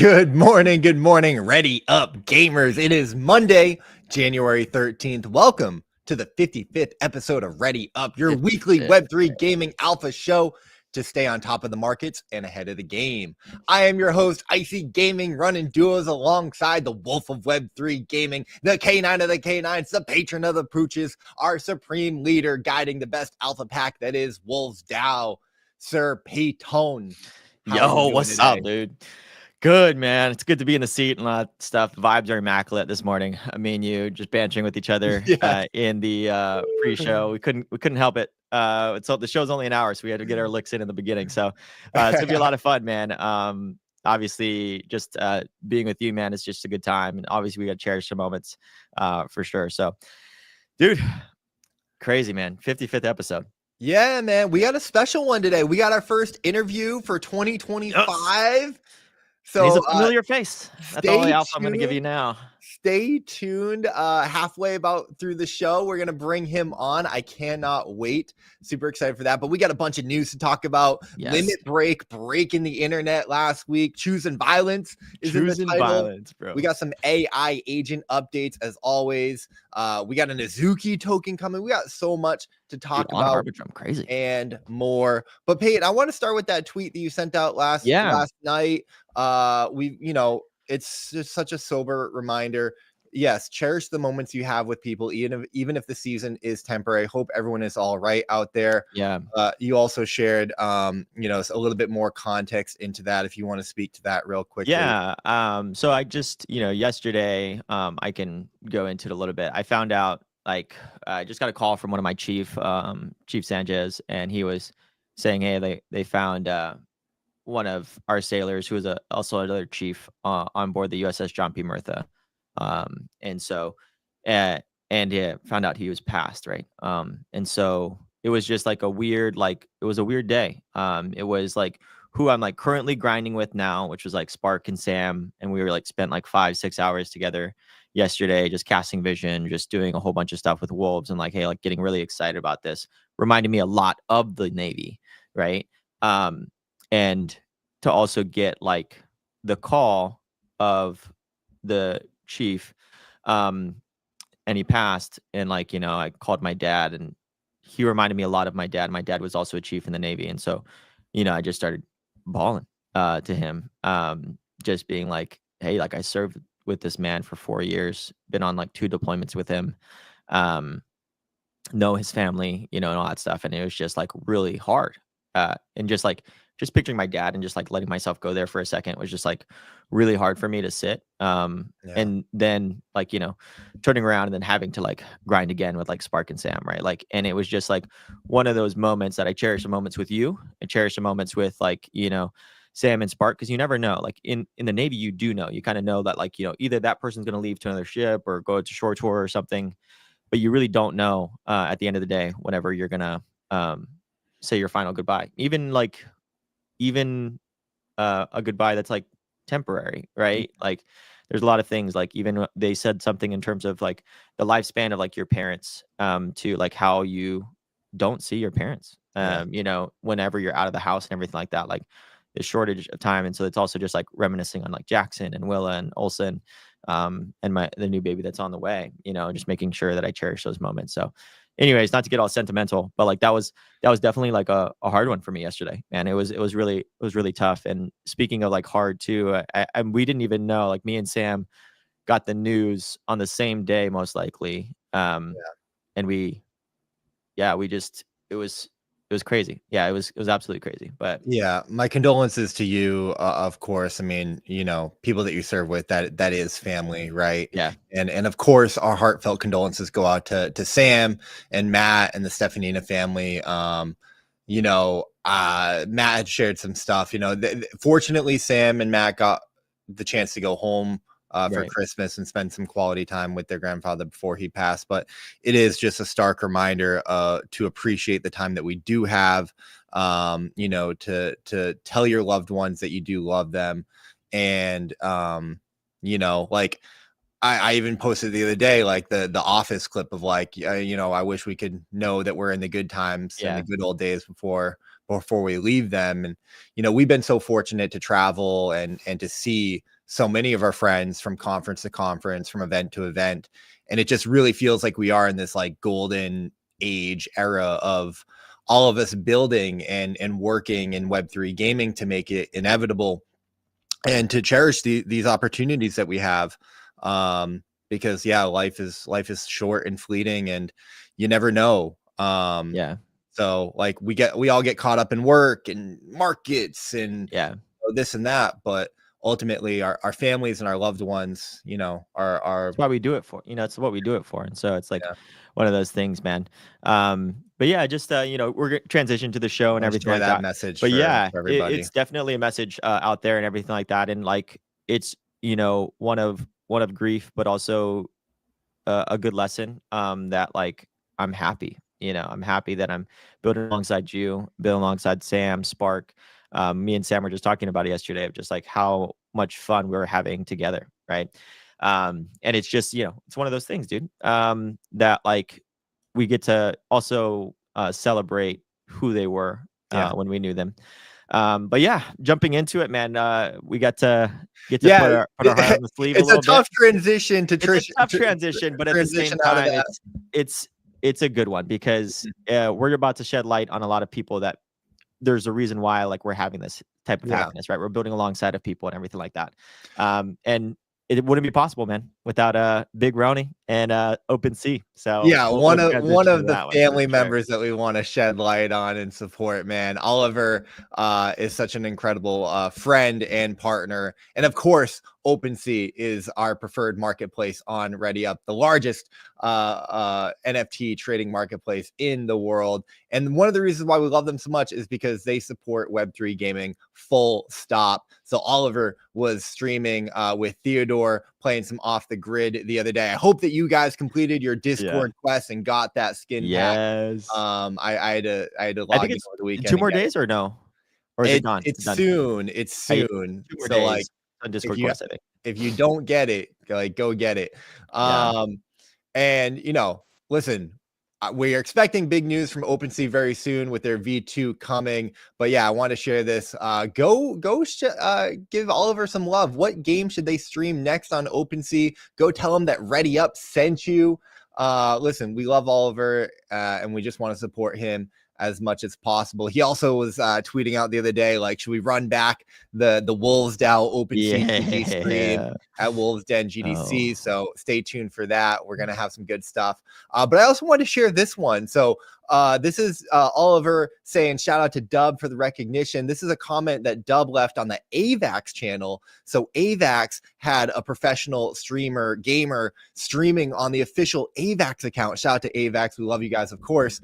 Good morning. Ready up, gamers. It is Monday, January 13th. Welcome to the 55th episode of Ready Up, your weekly Web3 gaming alpha show to stay on top of the markets and ahead of the game. I am your host, Icy Gaming, running duos alongside the Wolf of Web3 Gaming, the K9 of the K9s, the patron of the pooches, our supreme leader guiding the best alpha pack that is Wolves DAO, Sir Paytone. Yo, what's up, dude? Good, man. It's good to be in the seat and a lot of stuff. The vibes are immaculate this morning. Me and you just bantering with each other in the pre-show. We couldn't help it. So the show's only an hour, so we had to get our licks in the beginning. So it's gonna be a lot of fun, man. Obviously, just being with you, man, is just a good time, and obviously we got to cherish the moments for sure. So, dude, crazy, man. 55th episode. Yeah, man. We got a special one today. We got our first interview for 2025. Yes. So he's a familiar face. That's all the alpha I'm going to give you now. Stay tuned. Halfway about through the show, we're going to bring him on. I cannot wait. Super excited for that. But we got a bunch of news to talk about. Yes. Limit break, breaking the internet last week. Choosing Violence is in the title. Violence, bro. We got some AI agent updates as always. We got an Azuki token coming. We got so much to talk about. Crazy. And more. But Peyton, I want to start with that tweet that you sent out last night. It's just such a sober reminder. Yes, cherish the moments you have with people, even if the season is temporary. Hope everyone is all right out there. Yeah. You also shared, a little bit more context into that. If you want to speak to that real quickly. Yeah. So I just, yesterday, I can go into it a little bit. I found out, I just got a call from one of my Chief Sanchez, and he was saying, hey, they found one of our sailors who was also another chief on board the USS John P. Murtha. And found out he was passed, right? And so it was just like it was a weird day. It was like who I'm like currently grinding with now, which was like Spark and Sam, and we were spent 5-6 hours together yesterday, just casting vision, just doing a whole bunch of stuff with Wolves, and getting really excited about this. Reminded me a lot of the Navy, right? And to also get the call of the chief, and he passed, and I called my dad, and he reminded me a lot of my dad. My dad was also a chief in the Navy, and so I just started bawling to him, just being like, hey, I served with this man for 4 years, been on 2 deployments with him, know his family, and all that stuff, and it was just really hard, and just picturing my dad and just letting myself go there for a second was just really hard for me to sit. And then turning around and then having to grind again with Spark and Sam, right? And it was just one of those moments that I cherish the moments with you. I cherish the moments with Sam and Spark, because you never know. In the Navy, you do know. You kind of know that either that person's going to leave to another ship or go to shore tour or something, but you really don't know at the end of the day whenever you're gonna say your final goodbye. Even a goodbye that's temporary, right? There's a lot of things, even they said something in terms of the lifespan of your parents, to how you don't see your parents, whenever you're out of the house and everything like that, the shortage of time. And so it's also just reminiscing on Jackson and Willa and Olsen, and the new baby that's on the way, just making sure that I cherish those moments. So anyways, not to get all sentimental, but that was definitely a hard one for me yesterday, man. It was really tough. And speaking of hard too, we didn't even know, me and Sam got the news on the same day, most likely. And it was crazy. Yeah, it was absolutely crazy. But yeah, my condolences to you, of course. I mean, people that you serve with, that is family, right? Yeah. And of course, our heartfelt condolences go out to Sam and Matt and the Stefanina family. Matt had shared some stuff. Fortunately, Sam and Matt got the chance to go home for Christmas and spend some quality time with their grandfather before he passed. But it is just a stark reminder to appreciate the time that we do have, to tell your loved ones that you do love them. And, I even posted the other day, the Office clip of I wish we could know that we're in the good times and the good old days before before we leave them. And we've been so fortunate to travel and to see so many of our friends from conference to conference, from event to event, and it just really feels like we are in this like golden age era of all of us building and working in Web3 gaming to make it inevitable and to cherish these opportunities that we have. Because life is short and fleeting, and you never know. So like we all get caught up in work and markets and this and that, but ultimately our families and our loved ones, are that's why we do it for. It's what we do it for. And so it's like one of those things, man. But yeah, just we're gonna transition to the show and everything like that. Message, but for everybody. It's definitely a message out there and everything like that. And like it's one of grief, but also a good lesson. That like I'm happy. I'm happy that I'm building alongside you, building alongside Sam, Spark. Me and Sam were just talking about it yesterday of just like how much fun we were having together, right? And it's just it's one of those things, dude. That like we get to also celebrate who they were when we knew them. But yeah, jumping into it, man. We got to put our heart on the sleeve. It's a little tough bit. transition to It's a tough transition, but at the same time, it's a good one because we're about to shed light on a lot of people that there's a reason why like we're having this type of happiness, right? We're building alongside of people and everything like that. And it wouldn't be possible, man, without Big Roni and OpenSea. So one of the family members that we want to shed light on and support, man. Oliver is such an incredible friend and partner, and of course OpenSea is our preferred marketplace on ReadyUp, the largest NFT trading marketplace in the world. And one of the reasons why we love them so much is because they support Web3 gaming full stop. So Oliver was streaming with Theodore, playing some off the grid the other day. I hope that you guys completed your Discord quest and got that skin pack. I had to log in over the weekend. 2 more days or no? Or is it gone? It's soon. It's soon. 2 more so days like on Discord quest, I think. If you don't get it, like go get it. And listen, we are expecting big news from OpenSea very soon with their V2 coming. But yeah, I want to share this. Give Oliver some love. What game should they stream next on OpenSea? Go tell them that ReadyUp sent you. Listen, we love Oliver and we just want to support him as much as possible. He also was tweeting out the other day, like, should we run back the Wolves DAO OpenSea stream at Wolves Den GDC? So stay tuned for that. We're gonna have some good stuff. But I also want to share this one. So this is Oliver saying shout out to Dub for the recognition. This is a comment that Dub left on the AVAX channel. So AVAX had a professional gamer streaming on the official AVAX account. Shout out to AVAX. We love you guys, of course.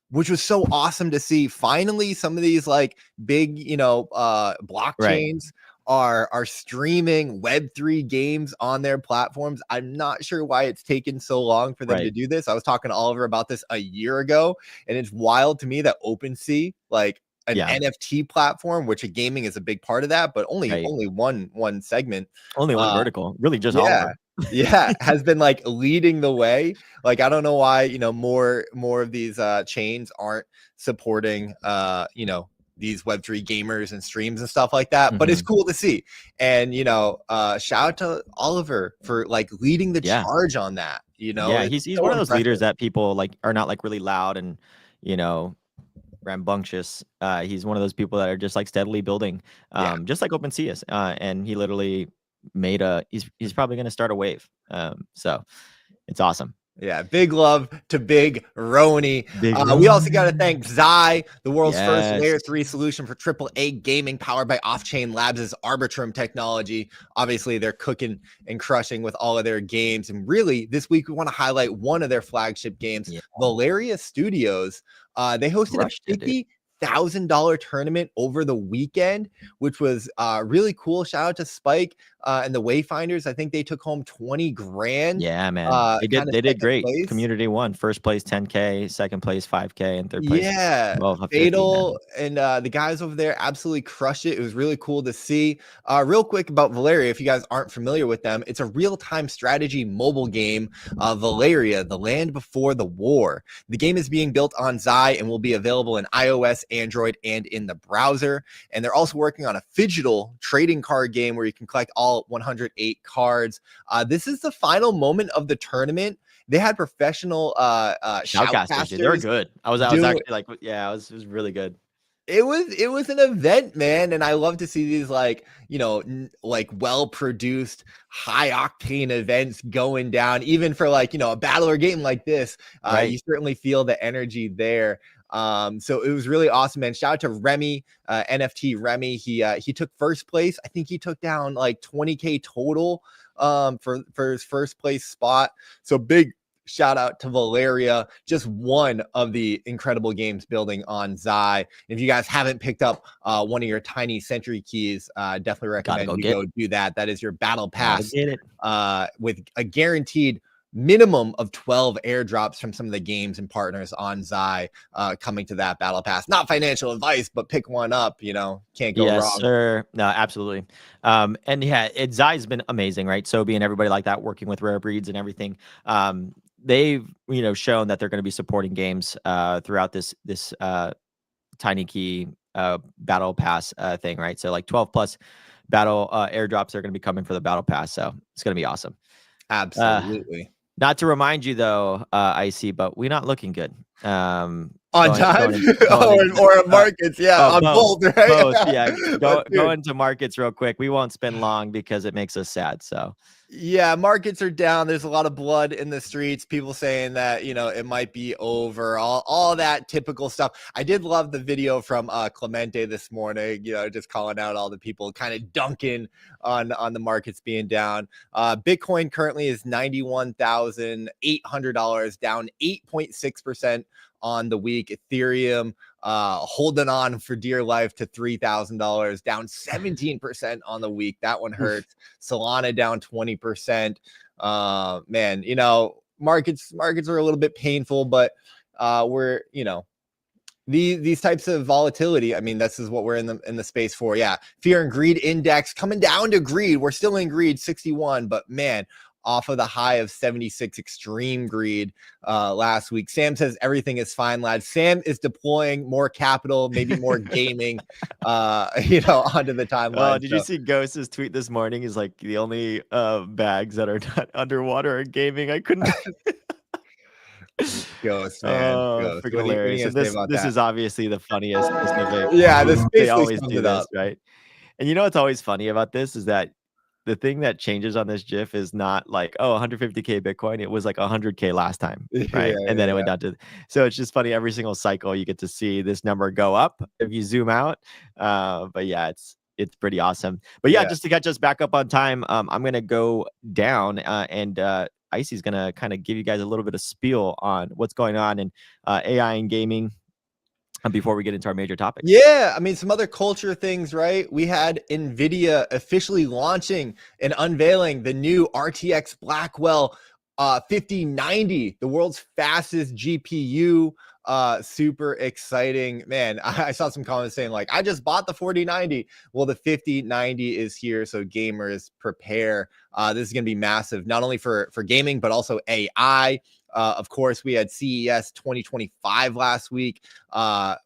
Which was so awesome to see. Finally, some of these like big, blockchains are streaming Web3 games on their platforms. I'm not sure why it's taken so long for them to do this. I was talking to Oliver about this a year ago, and it's wild to me that OpenSea, like an NFT platform, which a gaming is a big part of that, but only one segment, only one vertical, really just Oliver. Has been like leading the way. Like I don't know why more of these chains aren't supporting these Web3 gamers and streams and stuff like that. But it's cool to see. And shout out to Oliver for like leading the charge on that. He's so one of those leaders that people like are not like really loud and rambunctious. He's one of those people that are just like steadily building, just like OpenSea is. And he literally made he's probably going to start a wave. So it's awesome. Yeah, big love to Big Roni. We also got to thank Zai, the world's first layer 3 solution for AAA gaming, powered by Off-Chain Labs' Arbitrum technology. Obviously, they're cooking and crushing with all of their games. And really, this week, we want to highlight one of their flagship games, Valeria Studios. They hosted a $50,000 tournament over the weekend, which was really cool. Shout out to Spike and the Wayfinders. I think they took home 20 grand. Yeah, man. They did great. Place. Community won. First place 10K, second place 5K, and third place. Fatal and the guys over there absolutely crushed it. It was really cool to see. Real quick about Valeria, if you guys aren't familiar with them, it's a real-time strategy mobile game, Valeria, The Land Before the War. The game is being built on Zai and will be available in iOS Android, and in the browser. And they're also working on a phygital trading card game where you can collect all 108 cards. This is the final moment of the tournament. They had professional shoutcasters, dude. They were good. I was actually like, yeah, it was really good. It was an event, man, and I love to see these like like well produced, high octane events going down. Even for like a battle or game like this, Right. you certainly feel the energy there. So it was really awesome, man. Shout out to Remy, NFT Remy. He took first place. I think he took down like 20K total for his first place spot. So big shout out to Valeria, just one of the incredible games building on Zai. If you guys haven't picked up one of your tiny century keys, definitely recommend you go do that. That is your battle pass with a guaranteed minimum of 12 airdrops from some of the games and partners on Zai coming to that battle pass. Not financial advice, but pick one up, can't go wrong. Yes, sir. No, absolutely. And yeah, Zai's been amazing, right? Sobi and everybody like that, working with Rare Breeds and everything. They've shown that they're going to be supporting games throughout this tiny key battle pass thing, right? So like 12 plus battle airdrops are going to be coming for the battle pass, so it's going to be awesome. Absolutely. Not to remind you though, Icy, but we're not looking good. On time or markets, on both, right? Both, yeah. Go into markets real quick. We won't spend long because it makes us sad. So yeah, markets are down. There's a lot of blood in the streets. People saying that it might be over. All that typical stuff. I did love the video from Clemente this morning. Just calling out all the people kind of dunking on the markets being down. Bitcoin currently is $91,800, down 8.6% on the week. Ethereum holding on for dear life to $3,000, down 17% on the week. That one hurts. Solana down 20%. Man, markets are a little bit painful, but we're these types of volatility. I mean, this is what we're in the space for. Yeah, fear and greed index coming down to greed. We're still in greed, 61, but man, off of the high of 76 extreme greed last week. Sam says everything is fine, lads. Sam is deploying more capital, maybe more gaming, onto the timeline. Oh, did you see Ghost's tweet this morning? Is like the only bags that are not underwater are gaming. I couldn't. Ghost, man. Ghost. Freaking hilarious. This is obviously the funniest specific. Yeah, they always do this, right? And what's always funny about this is that the thing that changes on this GIF is not like, 150K Bitcoin. It was like 100K last time, right? And then it went down to. So it's just funny. Every single cycle, you get to see this number go up if you zoom out. But yeah, it's pretty awesome. But yeah, just to catch us back up on time, I'm gonna go down and Icy's gonna kind of give you guys a little bit of spiel on what's going on in AI and gaming before we get into our major topics. Yeah, I mean, some other culture things, right? We had NVIDIA officially launching and unveiling the new RTX Blackwell 5090, the world's fastest GPU. Super exciting, man. I saw some comments saying like, I just bought the 4090. Well, the 5090 is here, so gamers prepare. This is gonna be massive, not only for gaming but also AI. Of course, we had CES 2025 last week,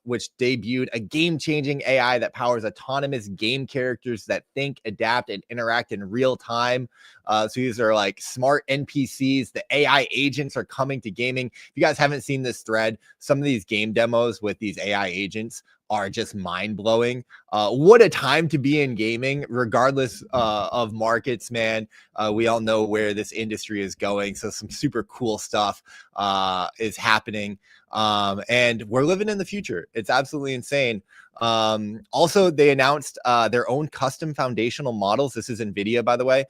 which debuted a game-changing AI that powers autonomous game characters that think, adapt, and interact in real time. So these are like smart NPCs. The AI agents are coming to gaming. If you guys haven't seen this thread, some of these game demos with these AI agents are just mind-blowing. What a time to be in gaming, regardless of markets, man. We all know where this industry is going, so some super cool stuff is happening, and we're living in the future. It's absolutely insane. Also, they announced their own custom foundational models. This is NVIDIA, by the way,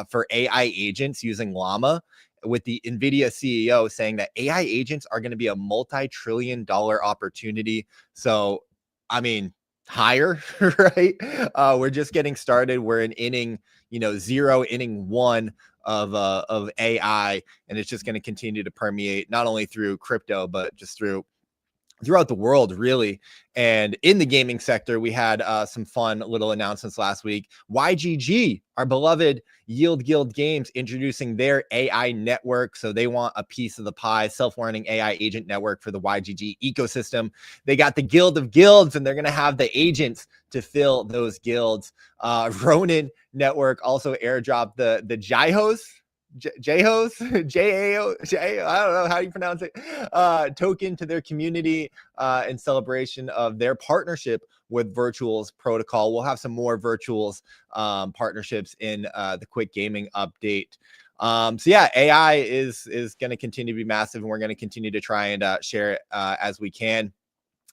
for AI agents using Llama, with the NVIDIA CEO saying that AI agents are going to be a multi-trillion-dollar opportunity. So, I mean, higher, right? We're just getting started. We're in inning, 0, inning 1 of AI, and it's just going to continue to permeate not only through crypto but just through throughout the world, really. And in the gaming sector, we had some fun little announcements last week. YGG, our beloved Yield Guild Games, introducing their AI network. So they want a piece of the pie, self-learning AI agent network for the YGG ecosystem. They got the Guild of Guilds, and they're going to have the agents to fill those guilds. Ronin Network also airdropped the Jihos, Jhos, Jao, I don't know how you pronounce it, token to their community in celebration of their partnership with Virtuals Protocol. We'll have some more Virtuals partnerships in the Quick Gaming update. So yeah, AI is going to continue to be massive, and we're going to continue to try and share it as we can.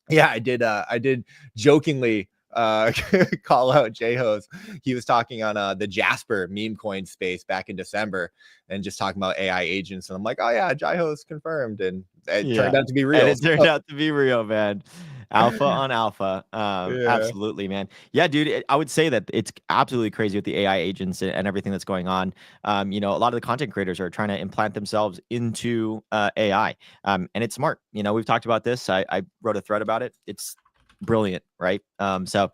Yeah, I did jokingly call out Jhos. He was talking on the Jasper meme coin space back in December and just talking about AI agents. And I'm like, oh yeah, Jhos confirmed. And it turned out to be real. And it turned out to be real, man. Alpha on alpha. Absolutely, man. Yeah, dude, I would say that it's absolutely crazy with the AI agents and everything that's going on. A lot of the content creators are trying to implant themselves into AI. And it's smart. We've talked about this. I wrote a thread about it. It's brilliant, right? So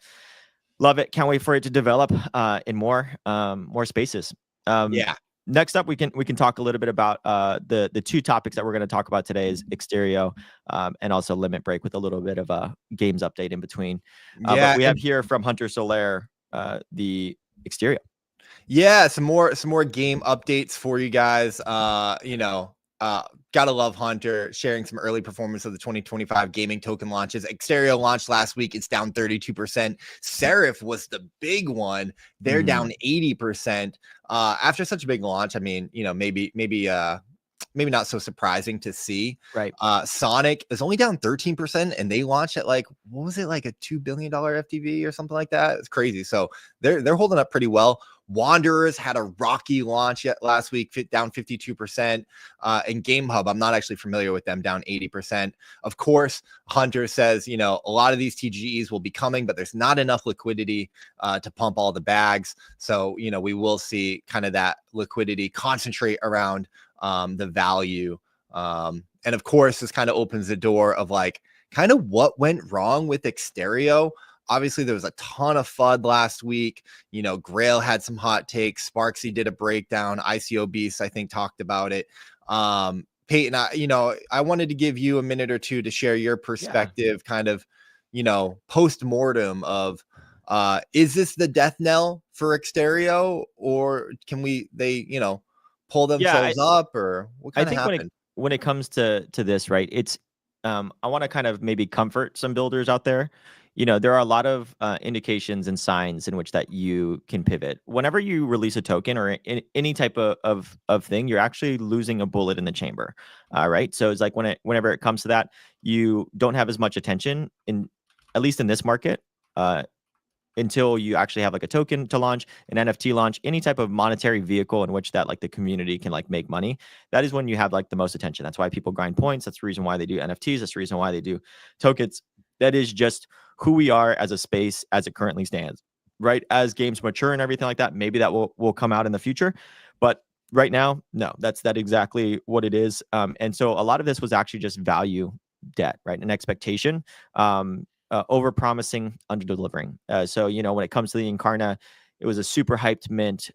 love it. Can't wait for it to develop in more spaces. Yeah. Next up, we can talk a little bit about the two topics that we're going to talk about today is Exterio and also Limit Break with a little bit of a games update in between. But we have here from Hunter Solaire the Exterio. Yeah, some more game updates for you guys. Gotta love Hunter sharing some early performance of the 2025 gaming token launches. Exterio launched last week. It's down 32%. Seraph was the big one. They're down 80%. After such a big launch, I mean, maybe not so surprising to see. Right. Sonic is only down 13%, and they launched at like, what was it, like a $2 billion FTV or something like that? It's crazy. So they're holding up pretty well. Wanderers had a rocky launch yet last week, down 52%. And Game Hub, I'm not actually familiar with them, down 80%. Of course, Hunter says, a lot of these TGEs will be coming, but there's not enough liquidity to pump all the bags. So, we will see kind of that liquidity concentrate around the value. And of course, this kind of opens the door of like kind of what went wrong with Exterio. Obviously, there was a ton of FUD last week. Grail had some hot takes. Sparksy did a breakdown. ICO Beast, I think, talked about it. Peyton, I wanted to give you a minute or two to share your perspective, kind of, post-mortem of, is this the death knell for Exterio, or can they pull themselves up, or what kind of happened? When it comes to this, right, it's I want to kind of maybe comfort some builders out there. There are a lot of indications and signs in which that you can pivot. Whenever you release a token or any type of thing, you're actually losing a bullet in the chamber, right? So it's like whenever it comes to that, you don't have as much attention at least in this market, until you actually have like a token to launch, an NFT launch, any type of monetary vehicle in which that like the community can like make money. That is when you have like the most attention. That's why people grind points. That's the reason why they do NFTs. That's the reason why they do tokens. That is just who we are as a space as it currently stands, right? As games mature and everything like that, maybe that will come out in the future. But right now, no, that's exactly what it is. And so a lot of this was actually just value debt, right? An expectation. Over promising, under delivering. So, when it comes to the Incarna, it was a super hyped mint.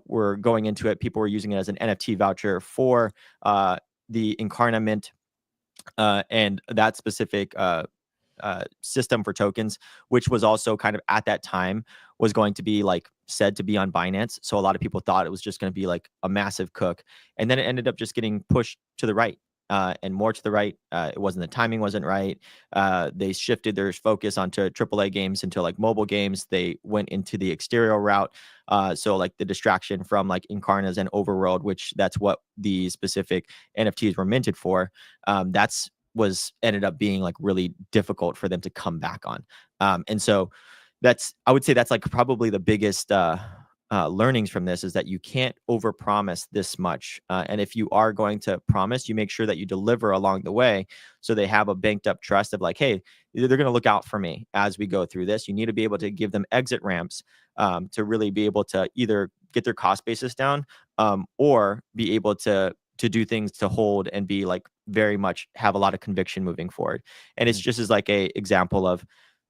We're going into it. People were using it as an NFT voucher for the Incarna mint and that specific system for tokens, which was also kind of at that time was going to be like said to be on Binance. So a lot of people thought it was just going to be like a massive cook. And then it ended up just getting pushed to the right. And more to the right. The timing wasn't right. They shifted their focus onto AAA games, into like mobile games. They went into the Exterio route. So like the distraction from like Incarnas and Overworld, which that's what the specific NFTs were minted for. Ended up being like really difficult for them to come back on. And so I would say that's like probably the biggest learnings from this, is that you can't overpromise this much. And if you are going to promise, you make sure that you deliver along the way. So they have a banked up trust of like, hey, they're going to look out for me as we go through this. You need to be able to give them exit ramps to really be able to either get their cost basis down or be able to do things to hold and be like very much have a lot of conviction moving forward. And it's just as like a example of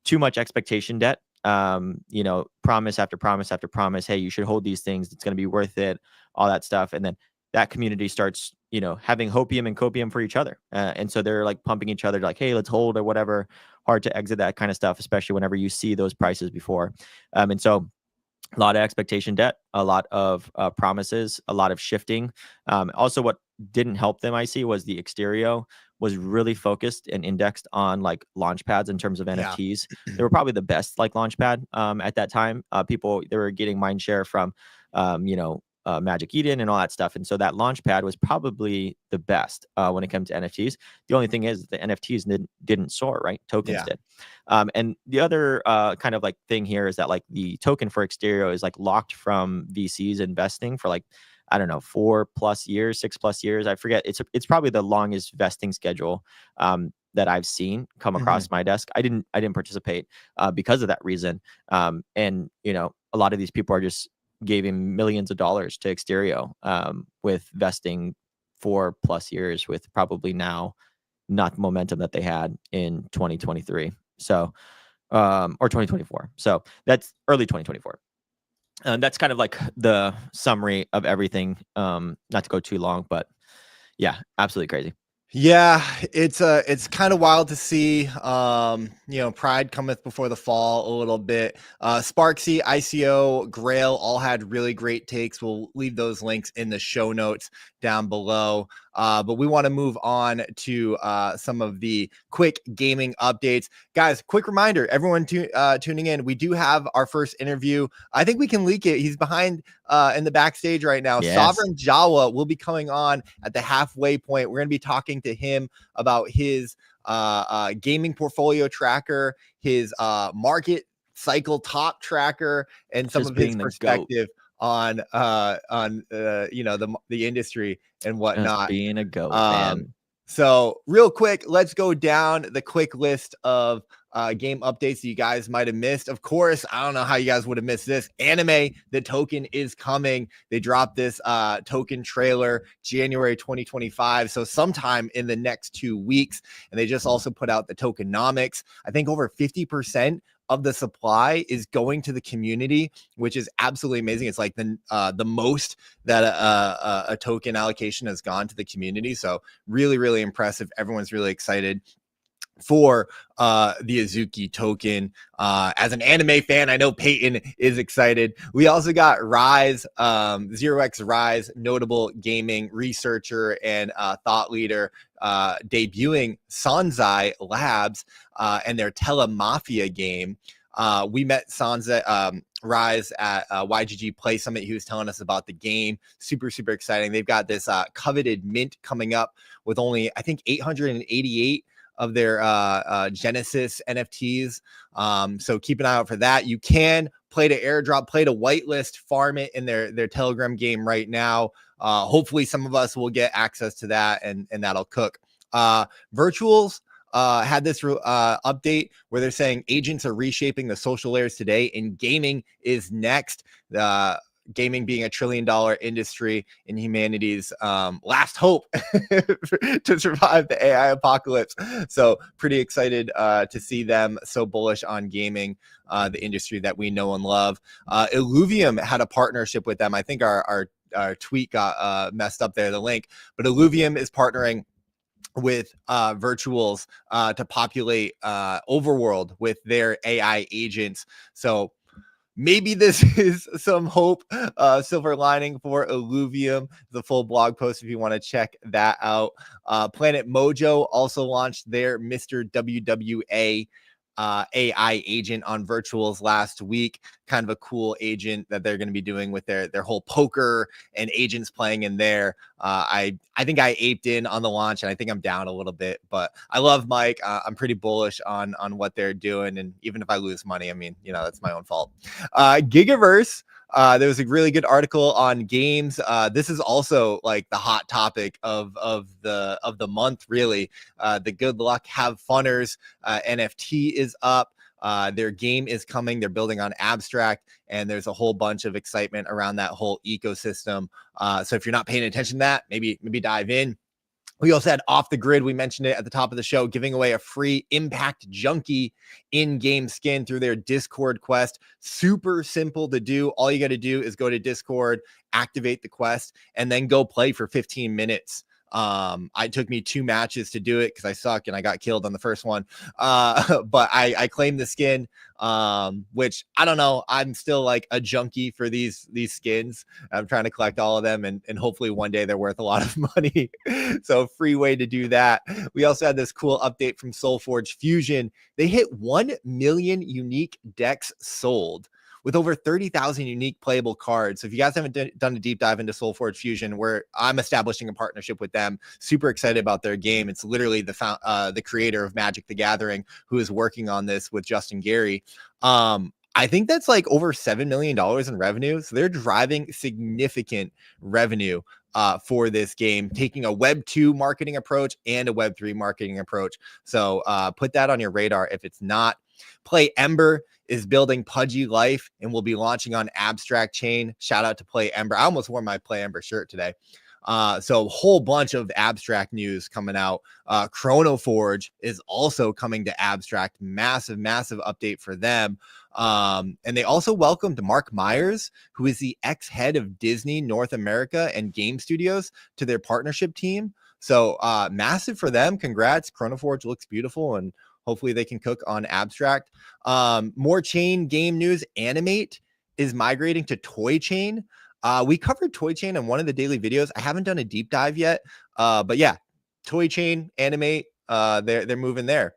too much expectation debt. Promise after promise after promise. Hey, you should hold these things. It's going to be worth it. All that stuff. And then that community starts, having hopium and copium for each other. And so they're like pumping each other like, hey, let's hold or whatever. Hard to exit that kind of stuff, especially whenever you see those prices before. And so a lot of expectation debt, a lot of promises, a lot of shifting. Also, what didn't help them, I see, was the Exterio was really focused and indexed on like launch pads in terms of NFTs. They were probably the best like launch pad at that time. They were getting mind share from, Magic Eden and all that stuff. And so that launch pad was probably the best when it comes to NFTs. The only thing is the NFTs didn't soar, right? Tokens did. And the other kind of like thing here is that like the token for Exterio is like locked from VCs investing for like, I don't know, 4+ years, 6+ years. I forget. It's probably the longest vesting schedule that I've seen come across my desk. I didn't participate because of that reason. And a lot of these people are just giving millions of dollars to Exterio with vesting 4+ years with probably now not the momentum that they had in 2023. So, or 2024. So that's early 2024. That's kind of like the summary of everything. Not to go too long, but yeah, absolutely crazy. Yeah, it's kind of wild to see. Pride cometh before the fall a little bit. Sparksy, ICO, Grail all had really great takes. We'll leave those links in the show notes down below. But we want to move on to some of the quick gaming updates. Guys, quick reminder, everyone tuning in, we do have our first interview. I think we can leak it. He's behind in the backstage right now. Yes. Sovereign Jawa will be coming on at the halfway point. We're going to be talking to him about his gaming portfolio tracker, his market cycle top tracker, and some of his perspective on the industry and whatnot. Just being a goat, man. So real quick, let's go down the quick list of game updates that you guys might have missed. Of course, I don't know how you guys would have missed this. Anime, the token is coming. They dropped this token trailer January 2025. So sometime in the next 2 weeks. And they just also put out the tokenomics. I think over 50% of the supply is going to the community, which is absolutely amazing. It's like the most that a token allocation has gone to the community. So really, really impressive. Everyone's really excited for the Azuki token. As an anime fan, I know Peyton is excited. We also got Rise, 0x Rise, notable gaming researcher and thought leader, debuting Sanzai Labs and their Telemafia game. We met Sanzai Rise at YGG Play Summit. He was telling us about the game. Super, super exciting. They've got this coveted mint coming up with only, I think, 888 of their Genesis NFTs. So keep an eye out for that. You can play to airdrop, play to whitelist, farm it in their Telegram game right now. Hopefully some of us will get access to that and that'll cook. Virtuals had this update where they're saying agents are reshaping the social layers today and gaming is next. Gaming being $1 trillion industry in humanity's last hope to survive the AI apocalypse. So pretty excited to see them so bullish on gaming, the industry that we know and love. Illuvium had a partnership with them. I think our tweet got messed up there, the link, but Illuvium is partnering with virtuals to populate Overworld with their AI agents. So maybe this is some hope, silver lining for Illuvium. The full blog post if you want to check that out. Planet Mojo also launched their Mr. WWA AI agent on virtuals last week. Kind of a cool agent that they're going to be doing with their whole poker and agents playing in there. I think I aped in on the launch and I think I'm down a little bit, but I love Mike. I'm pretty bullish on what they're doing. And even if I lose money, I mean, that's my own fault. Gigaverse. There was a really good article on games. This is also like the hot topic of the month, really. The Good Luck Have Funners NFT is up. Their game is coming. They're building on Abstract, and there's a whole bunch of excitement around that whole ecosystem. So if you're not paying attention to that, maybe dive in. We also had Off the Grid. We mentioned it at the top of the show, giving away a free Impact Junkie in-game skin through their Discord quest. Super simple to do. All you got to do is go to Discord, activate the quest, and then go play for 15 minutes. It took me 2 matches to do it because I suck and I got killed on the first one. But I claimed the skin, which I don't know. I'm still like a junkie for these skins. I'm trying to collect all of them, and hopefully one day they're worth a lot of money. So free way to do that. We also had this cool update from SoulForge Fusion. They hit 1 million unique decks sold, with over 30,000 unique playable cards. So if you guys haven't done a deep dive into SoulForge Fusion, where I'm establishing a partnership with them, super excited about their game. It's literally the creator of Magic the Gathering who is working on this with Justin Gary. I think that's like over $7 million in revenue. So they're driving significant revenue for this game, taking a Web 2 marketing approach and a Web 3 marketing approach. So put that on your radar if it's not. Play Ember is building Pudgy Life and will be launching on Abstract Chain. Shout out to Play Ember. I almost wore my Play Ember shirt today. So a whole bunch of Abstract news coming out. Chrono Forge is also coming to Abstract. Massive update for them. And they also welcomed Mark Myers, who is the ex-head of Disney North America and Game Studios, to their partnership team. So massive for them. Congrats. Chrono Forge looks beautiful, and hopefully they can cook on Abstract. More chain game news. Animate is migrating to Toy Chain. We covered Toy Chain in one of the daily videos. I haven't done a deep dive yet. But yeah, Toy Chain, Animate, they're moving there.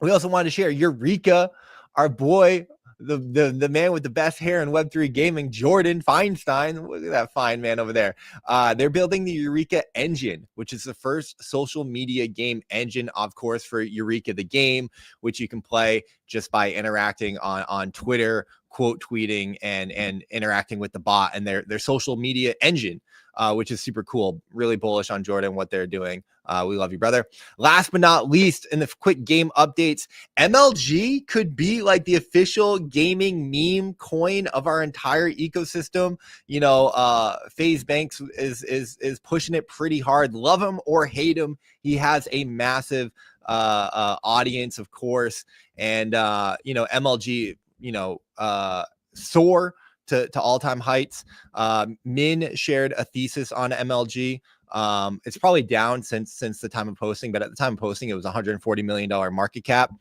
We also wanted to share Eureka, our boy, the man with the best hair in Web3 gaming, Jordan Feinstein. Look at that fine man over there. They're building the Eureka engine, which is the first social media game engine, of course, for Eureka the game, which you can play just by interacting on Twitter, quote tweeting, and interacting with the bot and their social media engine, which is super cool. Really bullish on Jordan, what they're doing. We love you, brother. Last but not least, in the quick game updates, MLG could be like the official gaming meme coin of our entire ecosystem. You know, FaZe Banks is pushing it pretty hard. Love him or hate him, he has a massive audience, of course. And you know, MLG, you know, soar to all-time heights. Min shared a thesis on MLG. It's probably down since the time of posting, but at the time of posting, it was $140 million market cap.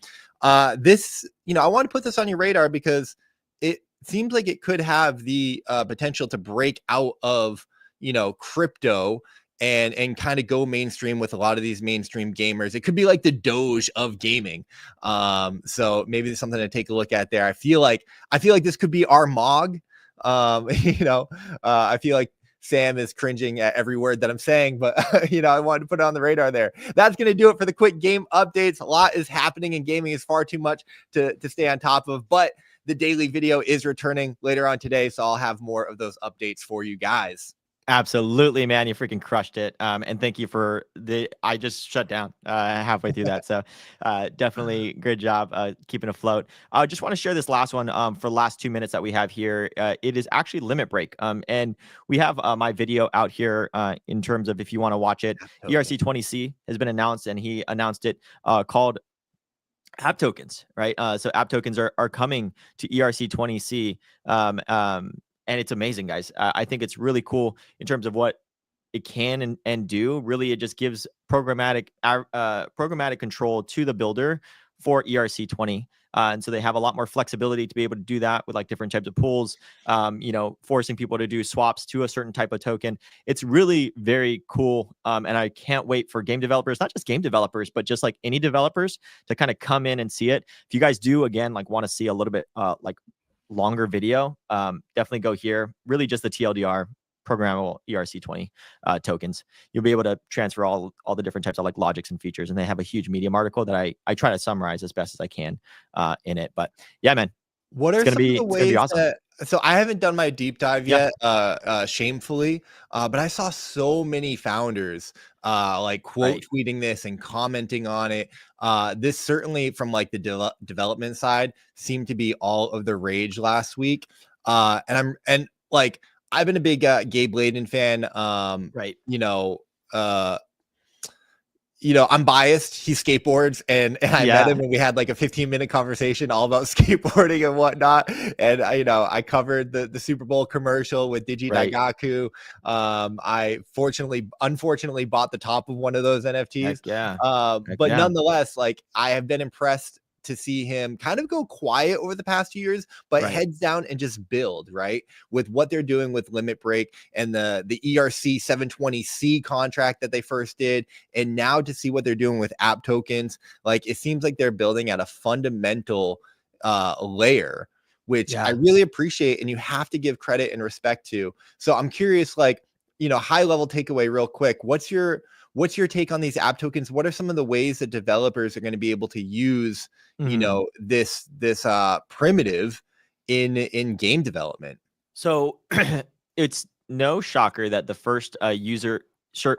This, you know, I want to put this on your radar because it seems like it could have the potential to break out of, you know, crypto and kind of go mainstream with a lot of these mainstream gamers. It could be like the Doge of gaming. So maybe there's something to take a look at there. I feel like this could be our MOG. You know, I feel like Sam is cringing at every word that I'm saying, but you know, I wanted to put it on the radar there. That's going to do it for the quick game updates. A lot is happening in gaming. Is far too much to stay on top of, but the daily video is returning later on today, so I'll have more of those updates for you guys. Absolutely, man. You freaking crushed it. And thank you for I just shut down halfway through that. So definitely good job keeping afloat. I just want to share this last one for the last 2 minutes that we have here. It is actually Limit Break. And we have my video out here in terms of if you want to watch it. ERC20C has been announced, and he announced it called app tokens, right? So app tokens are coming to ERC20C. And it's amazing, guys. I think it's really cool in terms of what it can and do. Really, it just gives programmatic control to the builder for ERC20. And so they have a lot more flexibility to be able to do that with like different types of pools, you know, forcing people to do swaps to a certain type of token. It's really very cool. And I can't wait for game developers, not just game developers, but just like any developers to kind of come in and see it. If you guys do, again, like want to see a little bit like longer video, definitely go here. Really just the TLDR programmable ERC20 tokens. You'll be able to transfer all the different types of like logics and features, and they have a huge Medium article that I try to summarize as best as I can in it. But yeah, man, what are it's gonna be awesome. So I haven't done my deep dive yet, shamefully, but I saw so many founders like quote tweeting this and commenting on it. This certainly from like the development side seemed to be all of the rage last week. And I've been a big Gabe Leydon fan. You know, I'm biased. He skateboards, and I met Yeah. him, and we had like a 15-minute conversation all about skateboarding and whatnot. And I covered the Super Bowl commercial with Digi Right. Daigaku. I unfortunately bought the top of one of those NFTs. Heck yeah. But nonetheless, like, I have been impressed to see him kind of go quiet over the past few years, but Right. heads down and just build, right? With what they're doing with Limit Break and the ERC 720C contract that they first did, and now to see what they're doing with app tokens. Like, it seems like they're building at a fundamental layer, which I really appreciate, and you have to give credit and respect to. So I'm curious, like, high level takeaway real quick. What's your take on these app tokens? What are some of the ways that developers are going to be able to use, this primitive in game development? So it's no shocker that the first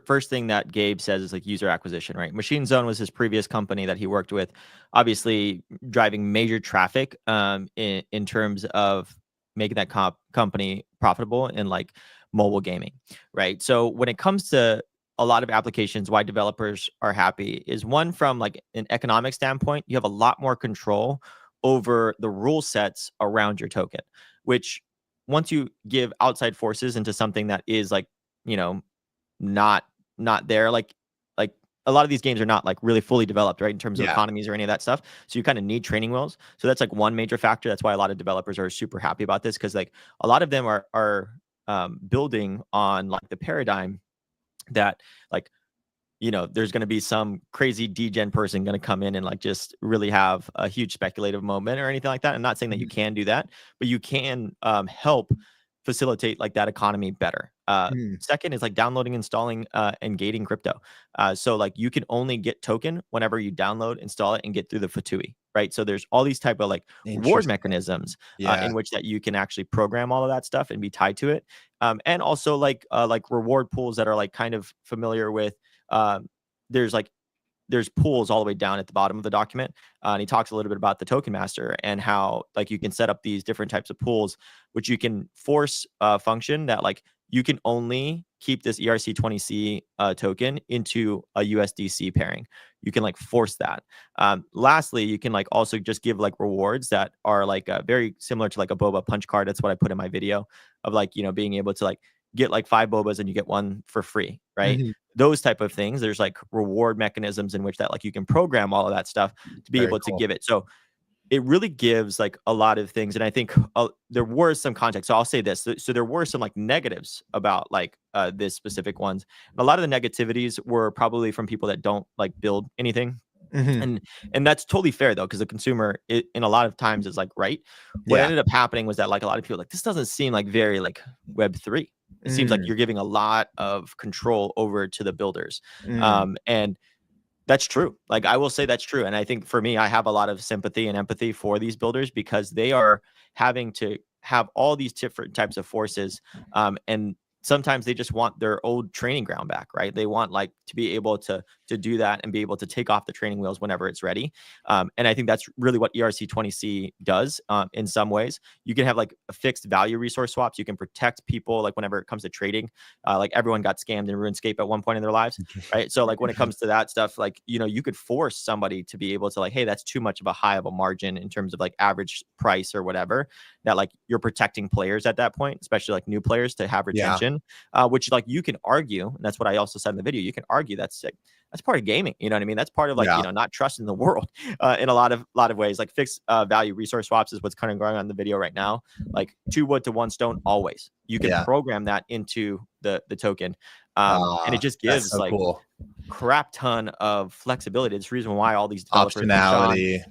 first thing that Gabe says is like user acquisition, right? Machine Zone was his previous company that he worked with, obviously driving major traffic in terms of making that company profitable in like mobile gaming, right? So when it comes to a lot of applications, why developers are happy is one, from like an economic standpoint, you have a lot more control over the rule sets around your token, which once you give outside forces into something that is like, not there, like a lot of these games are not like really fully developed, right, in terms of economies or any of that stuff. So you kind of need training wheels. So that's like one major factor. That's why a lot of developers are super happy about this, because like a lot of them are building on like the paradigm that like, there's going to be some crazy degen person going to come in and like just really have a huge speculative moment or anything like that. I'm not saying that you can do that, but you can help facilitate like that economy better. Second is like downloading, installing, and gating crypto. So like you can only get token whenever you download, install it, and get through the Fatui, right? So there's all these type of like reward mechanisms in which that you can actually program all of that stuff and be tied to it. And also like reward pools that are like kind of familiar with, there's pools all the way down at the bottom of the document. And he talks a little bit about the token master and how like you can set up these different types of pools, which you can force a function that like you can only keep this ERC20C token into a USDC pairing. You can like force that. Lastly, you can like also just give like rewards that are like very similar to like a boba punch card. That's what I put in my video of like, being able to like get like 5 bobas and you get 1 for free, right? Those type of things. There's like reward mechanisms in which that like you can program all of that stuff to be able to give it. So it really gives like a lot of things. And I think there were some context. So I'll say this. So there were some like negatives about like this specific ones. And a lot of the negativities were probably from people that don't like build anything. And that's totally fair though, because the consumer in a lot of times is like, right. What ended up happening was that like a lot of people like, this doesn't seem like very like Web3. It seems like you're giving a lot of control over to the builders. And that's true. Like I will say that's true. And I think for me, I have a lot of sympathy and empathy for these builders, because they are having to have all these different types of forces. And sometimes they just want their old training ground back, right? They want like to be able to do that and be able to take off the training wheels whenever it's ready. And I think that's really what ERC20C does. In some ways, you can have like a fixed value resource swaps. You can protect people like whenever it comes to trading. Like everyone got scammed in RuneScape at one point in their lives, right? So like when it comes to that stuff, like, you could force somebody to be able to like, hey, that's too much of a high of a margin in terms of like average price or whatever, that like you're protecting players at that point, especially like new players, to have retention, which like you can argue, and that's what I also said in the video, you can argue that's part of gaming. You know what I mean? That's part of like, not trusting the world in a lot of ways. Like fixed value resource swaps is what's kind of going on in the video right now. Like 2 wood to 1 stone, always. You can program that into the token. And it just gives like crap ton of flexibility. It's the reason why all these developers, optionality.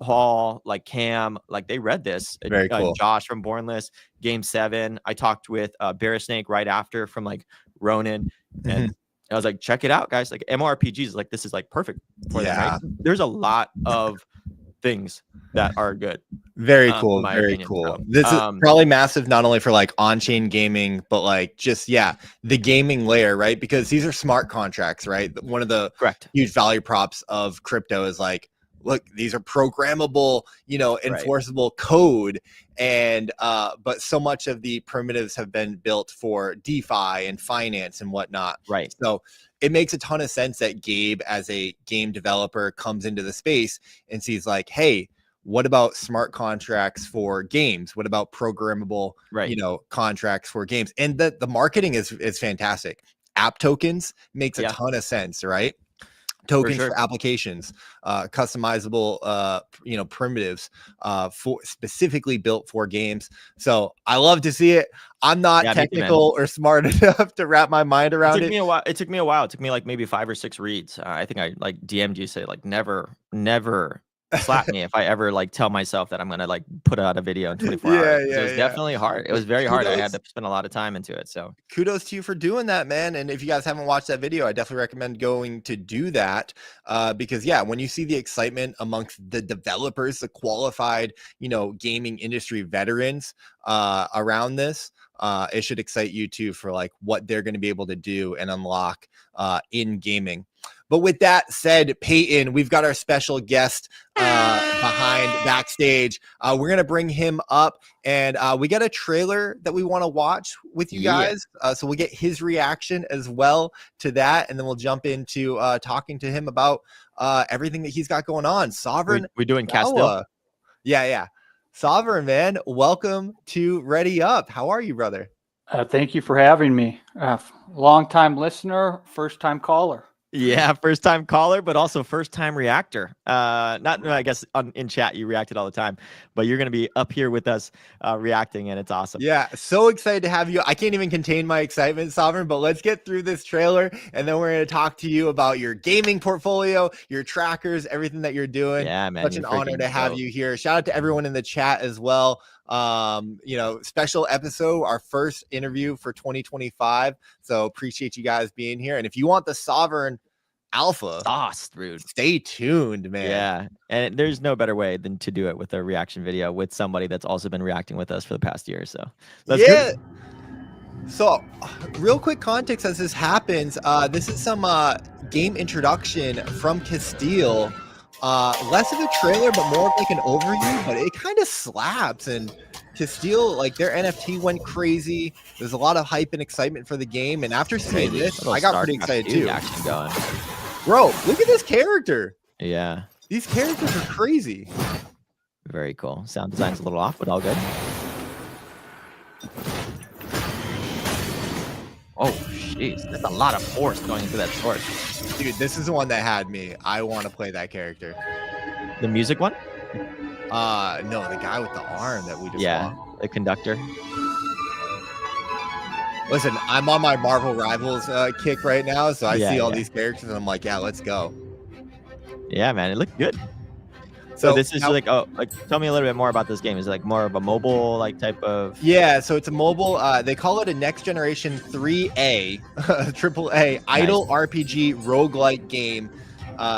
Paul, like Cam, like they read this. Very cool. Josh from Bornless, Game 7. I talked with Bear Snake right after from like Ronin, and I was like, check it out, guys. Like MMORPGs, like this is like perfect for them, right? There's a lot of things that are good. Very cool. Very cool. So, this is probably massive, not only for like on-chain gaming, but like just, the gaming layer, right? Because these are smart contracts, right? One of the huge value props of crypto is like look, these are programmable, enforceable code. And but so much of the primitives have been built for DeFi and finance and whatnot. Right. So it makes a ton of sense that Gabe, as a game developer, comes into the space and sees like, hey, what about smart contracts for games? What about programmable, contracts for games? And the marketing is fantastic. App tokens makes a ton of sense, right? Tokens for applications, customizable, primitives for specifically built for games. So I love to see it. I'm not technical or smart enough to wrap my mind around it. It took me a while. It took me like maybe 5 or 6 reads. I think I like DM'd you, say like never slap me if I ever like tell myself that I'm gonna like put out a video in 24 hours. It was definitely hard. It was very hard. I had to spend a lot of time into it. So kudos to you for doing that, man. And if you guys haven't watched that video, I definitely recommend going to do that, because when you see the excitement amongst the developers, the qualified, gaming industry veterans around this, it should excite you too for like what they're going to be able to do and unlock in gaming. But with that said, Peyton, we've got our special guest behind backstage. We're going to bring him up, and we got a trailer that we want to watch with you guys. So we'll get his reaction as well to that, and then we'll jump into talking to him about everything that he's got going on. Sovereign. We're doing Castile. Yeah. Sovereign, man, welcome to Ready Up. How are you, brother? Thank you for having me. Long-time listener, first-time caller. Yeah, first time caller, but also first time reactor. Not, I guess in chat you reacted all the time, but you're going to be up here with us reacting, and it's awesome. Yeah, so excited to have you. I can't even contain my excitement, Sovereign, but let's get through this trailer, and then we're going to talk to you about your gaming portfolio, your trackers, everything that you're doing. Yeah, man. Such an honor to have you here. Shout out to everyone in the chat as well. Special episode, our first interview for 2025. So appreciate you guys being here. And if you want the Sovereign Alpha sauce, dude, stay tuned, man. Yeah, and there's no better way than to do it with a reaction video with somebody that's also been reacting with us for the past year. So let's go. So real quick context as this happens, this is some game introduction from Castile. Less of a trailer, but more of like an overview, but it kind of slaps. And Castile, like their NFT went crazy. There's a lot of hype and excitement for the game. And after seeing this, I got pretty excited too. Action going. Bro, look at this character. Yeah. These characters are crazy. Very cool. Sound design's a little off, but all good. Oh, jeez. There's a lot of force going into that sword. Dude, this is the one that had me. I want to play that character. The music one? No, the guy with the arm that we just saw. The conductor. Listen, I'm on my Marvel Rivals kick right now, so I see all these characters, and I'm like, yeah, let's go. Yeah, man, it looked good. So this is like tell me a little bit more about this game. Is it like more of a mobile like type of? Yeah, so it's a mobile. They call it a next generation 3A, AAA idle RPG roguelike game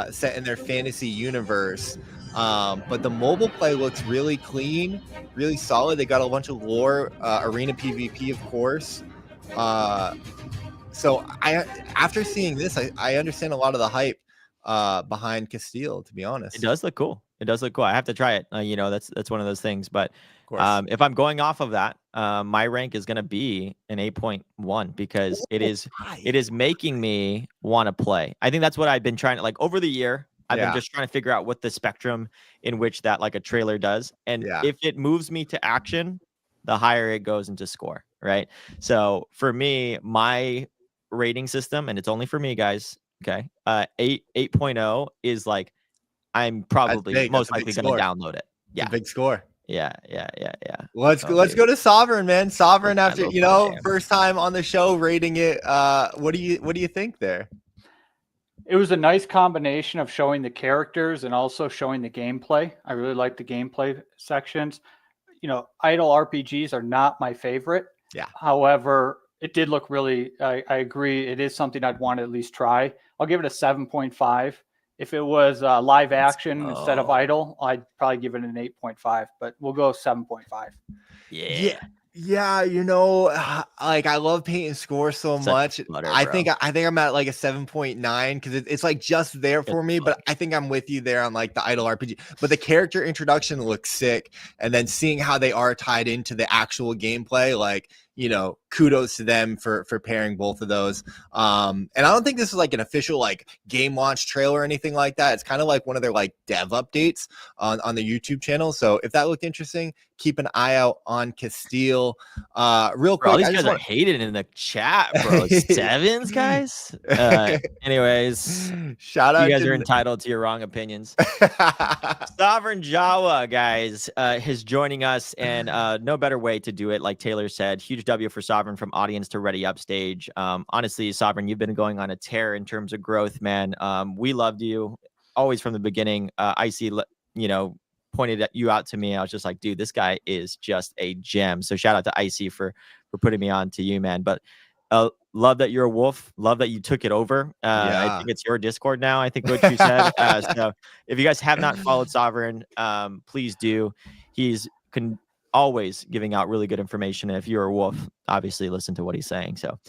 set in their fantasy universe. But the mobile play looks really clean, really solid. They got a bunch of lore, arena PvP, of course. So after seeing this, I understand a lot of the hype behind Castile, to be honest. It does look cool. It does look cool. I have to try it. That's one of those things. But if I'm going off of that, my rank is going to be an 8.1 because it is making me want to play. I think that's what I've been trying to, like, over the year. I've been just trying to figure out what the spectrum in which that like a trailer does. And if it moves me to action, the higher it goes into score, right? So for me, my rating system, and it's only for me, guys, okay, 8.0 is like, I'm probably most likely going to download it. Yeah. Big score. Yeah. Let's go to Sovereign, man. Sovereign, after first time on the show rating it. What do you think there? It was a nice combination of showing the characters and also showing the gameplay. I really like the gameplay sections. Idle RPGs are not my favorite. Yeah. However, it did look really, I agree. It is something I'd want to at least try. I'll give it a 7.5. If it was live action instead of idle, I'd probably give it an 8.5, but we'll go 7.5. Yeah. Yeah, like I love paint and score so Such much. flutter, I bro. think I'm at like a 7.9 because it's like just there for It's me. But like- I think I'm with you there on like the idle RPG. But the character introduction looks sick, and then seeing how they are tied into the actual gameplay, like kudos to them for pairing both of those. And I don't think this is like an official like game launch trailer or anything like that. It's kind of like one of their like dev updates on the YouTube channel. So if that looked interesting, keep an eye out on Castile. Real Bro, all quick, these I guys just are want hated in the chat, bro. Sevens, guys. Anyways, shout you out guys are to entitled to your wrong opinions. Sovereign Jawa, guys, is joining us, and no better way to do it. Like Taylor said, huge W for Sovereign from audience to ready up stage. Honestly, Sovereign, you've been going on a tear in terms of growth, man. We loved you always from the beginning. Icy, pointed you out to me. I was just like, dude, this guy is just a gem. So shout out to Icy for putting me on to you, man. But love that you're a wolf. Love that you took it over. I yeah. think it's your Discord now. I think what you said. So if you guys have not followed Sovereign, please do. He's always giving out really good information. And if you're a wolf, obviously listen to what he's saying. So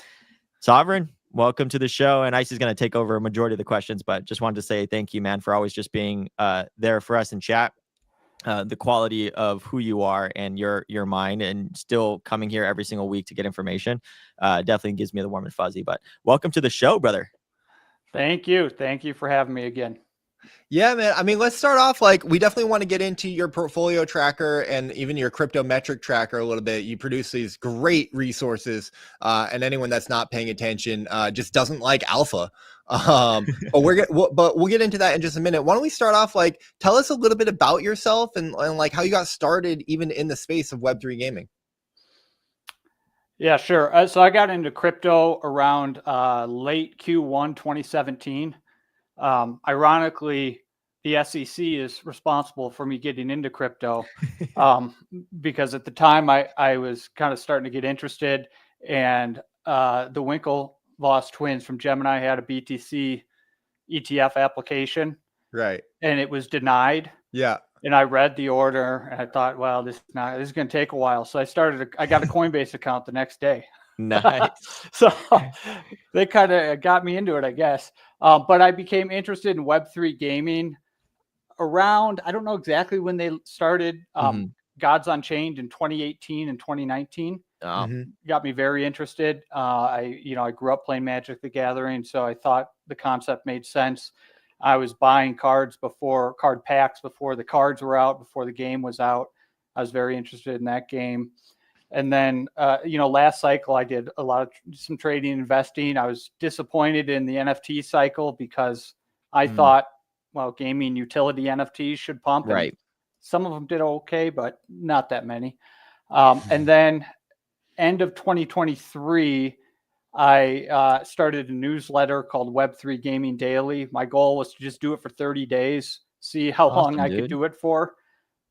Sovereign, welcome to the show. And Ice is going to take over a majority of the questions, but just wanted to say thank you, man, for always just being there for us in chat. The quality of who you are and your mind, and still coming here every single week to get information definitely gives me the warm and fuzzy. But welcome to the show, brother. Thank you for having me again. Yeah, man. I mean, let's start off like we definitely want to get into your portfolio tracker and even your crypto metric tracker a little bit. You produce these great resources, and anyone that's not paying attention just doesn't like alpha. But we'll get into that in just a minute. Why don't we start off like tell us a little bit about yourself and like how you got started even in the space of Web3 gaming. Yeah, sure. So I got into crypto around late Q1 2017. Ironically, the SEC is responsible for me getting into crypto because at the time I was kind of starting to get interested, and the Winklevoss twins from Gemini had a BTC ETF application, Right. and it was denied. Yeah. And I read the order and I thought, well, this is going to take a while. So I got a Coinbase account the next day. Nice. So they kind of got me into it, I guess. But I became interested in Web3 gaming around, I don't know exactly when they started. Gods Unchained in 2018 and 2019 got me very interested. I grew up playing Magic the Gathering, so I thought the concept made sense. I was buying card packs before the cards were out, before the game was out. I was very interested in that game. And then, last cycle I did some trading, investing. I was disappointed in the NFT cycle because I thought, well, gaming utility NFTs should pump. Right. And some of them did okay, but not that many. And then end of 2023, I started a newsletter called Web3 Gaming Daily. My goal was to just do it for 30 days, see how long I could do it for.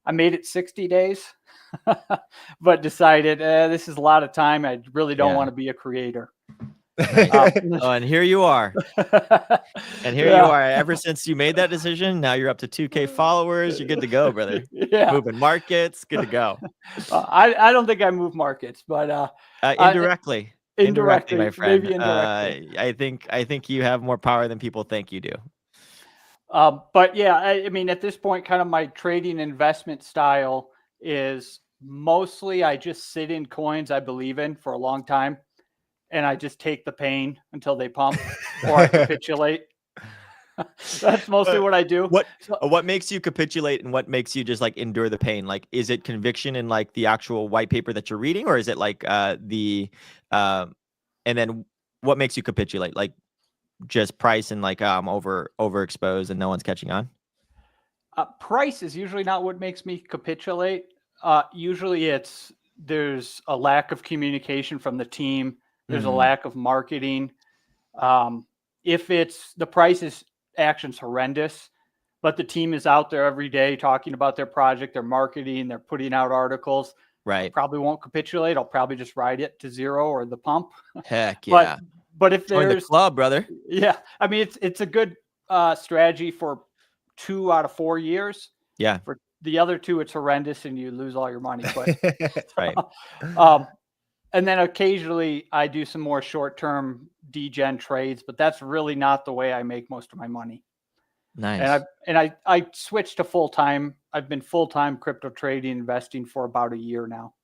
I made it 60 days, but decided this is a lot of time. I really don't want to be a creator. And here you are. And here you are. Ever since you made that decision, now you're up to 2K followers. You're good to go, brother. Yeah. Moving markets. Good to go. I don't think I move markets, but indirectly. Indirectly, my friend. Maybe indirectly. I think you have more power than people think you do. But yeah, I mean, at this point, kind of my trading investment style is mostly I just sit in coins I believe in for a long time, and I just take the pain until they pump or I capitulate. That's mostly what I do. What makes you capitulate and what makes you just like endure the pain? Like, is it conviction in like the actual white paper that you're reading, or is it like and then what makes you capitulate? Like just price and like overexposed and no one's catching on? Price is usually not what makes me capitulate. Usually there's a lack of communication from the team. There's a lack of marketing. If the price action's horrendous, but the team is out there every day talking about their project, their marketing, they're putting out articles. Right. I probably won't capitulate. I'll probably just ride it to zero or the pump. Heck yeah. But if join the club, brother. Yeah. I mean, it's a good strategy for 2 out of 4 years. Yeah. the other two, it's horrendous and you lose all your money. But Right. and then occasionally I do some more short-term degen trades, but that's really not the way I make most of my money. Nice. And I switched to full-time. I've been full-time crypto trading, investing for about a year now.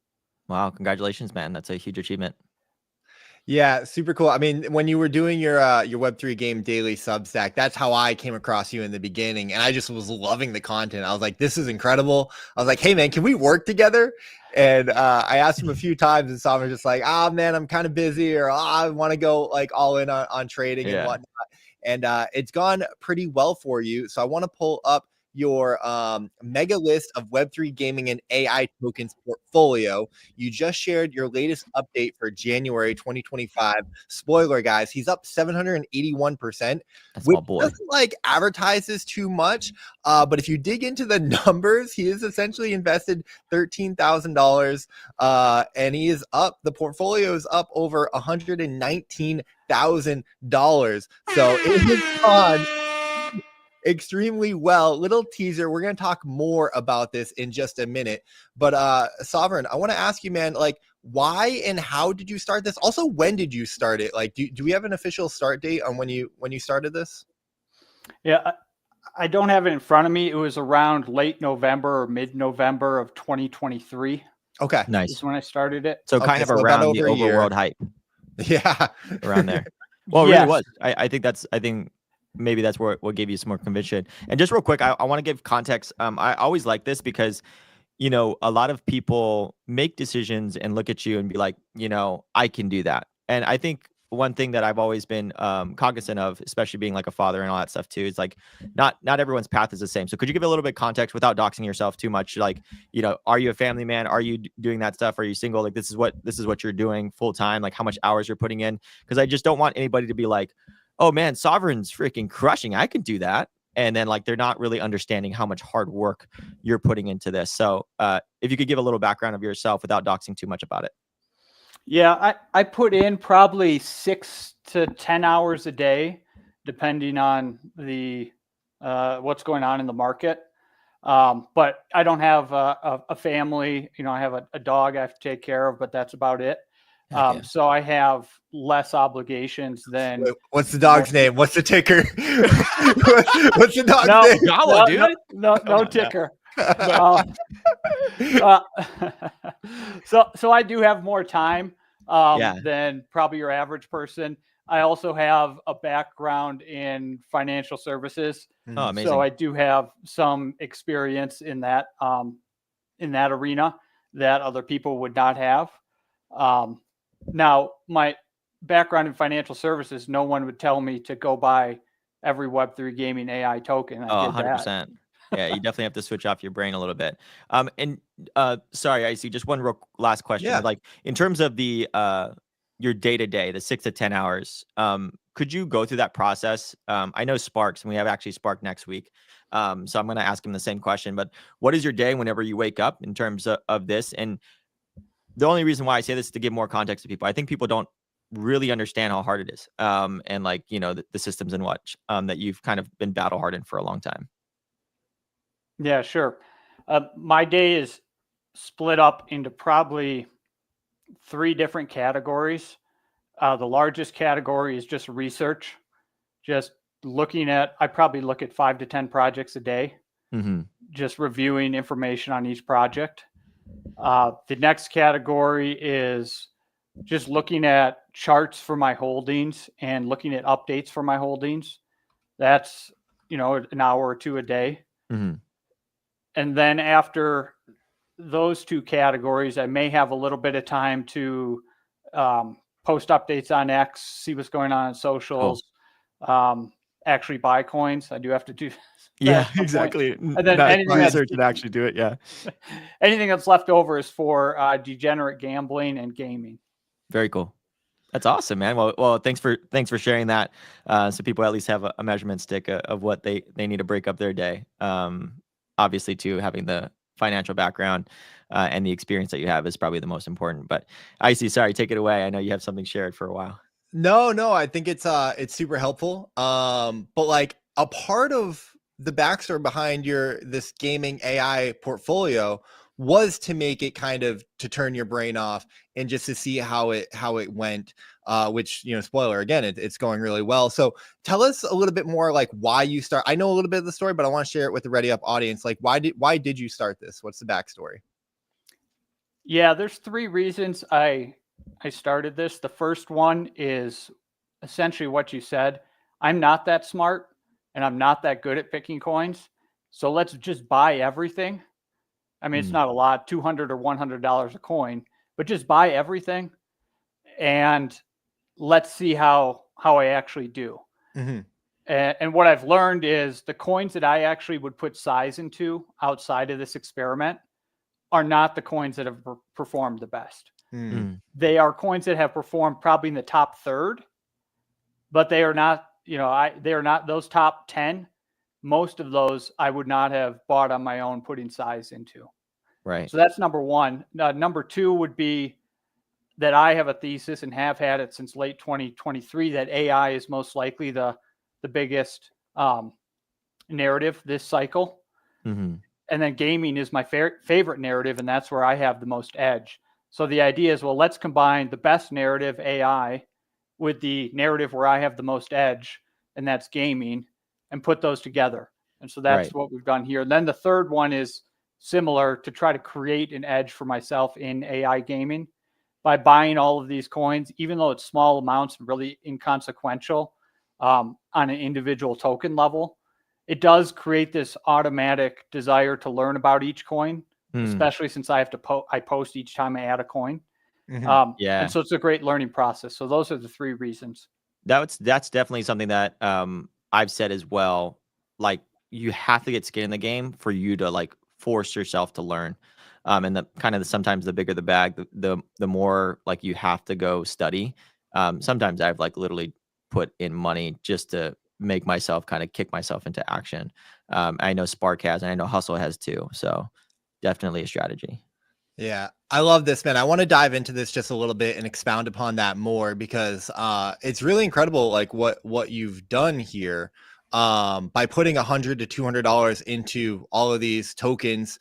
Wow. Congratulations, man. That's a huge achievement. Yeah, super cool. I mean, when you were doing your Web3 Game Daily Substack, that's how I came across you in the beginning, and I just was loving the content. I was like, this is incredible. I was like, hey man, can we work together? And I asked him a few times, and Sam was just like, oh man, I'm kind of busy, or I want to go like all in on trading and whatnot. And it's gone pretty well for you. So I want to pull up your mega list of Web3 gaming and AI tokens portfolio. You just shared your latest update for January 2025. Spoiler, guys, he's up 781%, which doesn't like advertise this too much. But if you dig into the numbers, he has essentially invested $13,000 and he is up. The portfolio is up over $119,000. So it has gone extremely well. Little teaser. We're going to talk more about this in just a minute. But Sovereign, I want to ask you, man, like why and how did you start this? Also, when did you start it? Like, do we have an official start date on when you started this? Yeah, I don't have it in front of me. It was around late November or mid-November of 2023. Okay. Nice. Is when I started it. So kind of around the overworld hype. Yeah. Around there. Well, it really was. I think maybe that's what gave you some more conviction. And just real quick, I want to give context. I always like this because, you know, a lot of people make decisions and look at you and be like, you know, I can do that. And I think one thing that I've always been cognizant of, especially being like a father and all that stuff too, is like not everyone's path is the same. So could you give a little bit of context without doxing yourself too much? Like, you know, are you a family man? Are you doing that stuff? Are you single? Like this is what you're doing full time, like how much hours you're putting in. Because I just don't want anybody to be like, oh man, Sovereign's freaking crushing. I can do that. And then like, they're not really understanding how much hard work you're putting into this. So if you could give a little background of yourself without doxing too much about it. Yeah, I put in probably 6 to 10 hours a day, depending on the what's going on in the market. But I don't have a family. You know, I have a dog I have to take care of, but that's about it. So I have less obligations than. Wait, what's the dog's name? What's the ticker? What's the dog's name? Gala, dude. No ticker. So I do have more time than probably your average person. I also have a background in financial services. Oh, amazing. So I do have some experience in that arena that other people would not have. Now, my background in financial services, no one would tell me to go buy every Web3 gaming AI token. I did 100%. That. Yeah, you definitely have to switch off your brain a little bit. And sorry, I see. Just one real last question. Yeah. Like in terms of the your day-to-day, the 6 to 10 hours, could you go through that process? I know Sparks, and we have actually Spark next week. So I'm going to ask him the same question. But what is your day whenever you wake up in terms of this? And the only reason why I say this is to give more context to people. I think people don't really understand how hard it is. And like, you know, the systems and what that you've kind of been battle hardened for a long time. Yeah, sure. My day is split up into probably 3 different categories. The largest category is just research, just looking at, I probably look at 5 to 10 projects a day, just reviewing information on each project. The next category is just looking at charts for my holdings and looking at updates for my holdings. That's, you know, an hour or 2 a day. And then after those 2 categories, I may have a little bit of time to post updates on X, see what's going on in socials, actually buy coins. I do have to do. Yeah, exactly. And then anything research and actually do it. Yeah. Anything that's left over is for degenerate gambling and gaming. Very cool. That's awesome, man. Well, thanks for sharing that. So people at least have a measurement stick of what they need to break up their day. Obviously, too, having the financial background and the experience that you have is probably the most important. But I see. Sorry, take it away. I know you have something shared for a while. No, I think it's super helpful. But like a part of the backstory behind this gaming AI portfolio was to make it kind of to turn your brain off and just to see how it went, which, spoiler again, it's going really well. So tell us a little bit more, like, why you start. I know a little bit of the story, but I want to share it with the Ready Up audience. Like, why did you start this? What's the backstory? Yeah, there's 3 reasons I started this. The first one is essentially what you said. I'm not that smart and I'm not that good at picking coins. So let's just buy everything. I mean, it's not a lot, $200 or $100 a coin, but just buy everything and let's see how I actually do. Mm-hmm. And what I've learned is the coins that I actually would put size into outside of this experiment are not the coins that have performed the best. They are coins that have performed probably in the top third, but they are not, they are not those top 10. Most of those I would not have bought on my own, putting size into. Right. So that's number one. Number 2 would be that I have a thesis and have had it since late 2023 that AI is most likely the biggest narrative this cycle. Mm-hmm. And then gaming is my favorite narrative, and that's where I have the most edge. So the idea is, well, let's combine the best narrative, AI, with the narrative where I have the most edge, and that's gaming, and put those together. And so that's what we've done here. And then the third one is similar, to try to create an edge for myself in AI gaming by buying all of these coins, even though it's small amounts, really inconsequential on an individual token level. It does create this automatic desire to learn about each coin, especially since I have to I post each time I add a coin. Yeah. And so it's a great learning process. So those are the 3 reasons. That's definitely something that I've said as well. Like, you have to get skin in the game for you to like force yourself to learn. And the kind of sometimes the bigger the bag, the more like you have to go study. Sometimes I've like literally put in money just to make myself kind of kick myself into action. I know Spark has, and I know Hustle has too. So definitely a strategy. Yeah, I love this, man. I want to dive into this just a little bit and expound upon that more, because it's really incredible, like what you've done here, by putting $100 to $200 into all of these tokens,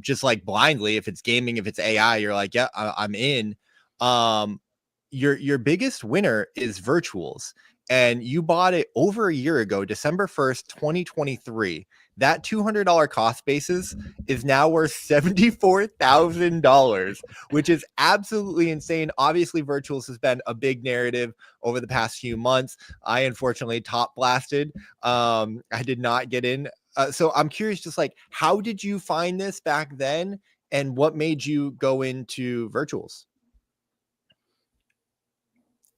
just like blindly. If it's gaming, if it's AI, you're like, yeah, I'm in. Your biggest winner is Virtuals, and you bought it over a year ago, December 1st, 2023. That $200 cost basis is now worth $74,000, which is absolutely insane. Obviously, Virtuals has been a big narrative over the past few months. I unfortunately top blasted. I did not get in. So I'm curious, just like, how did you find this back then, and what made you go into Virtuals?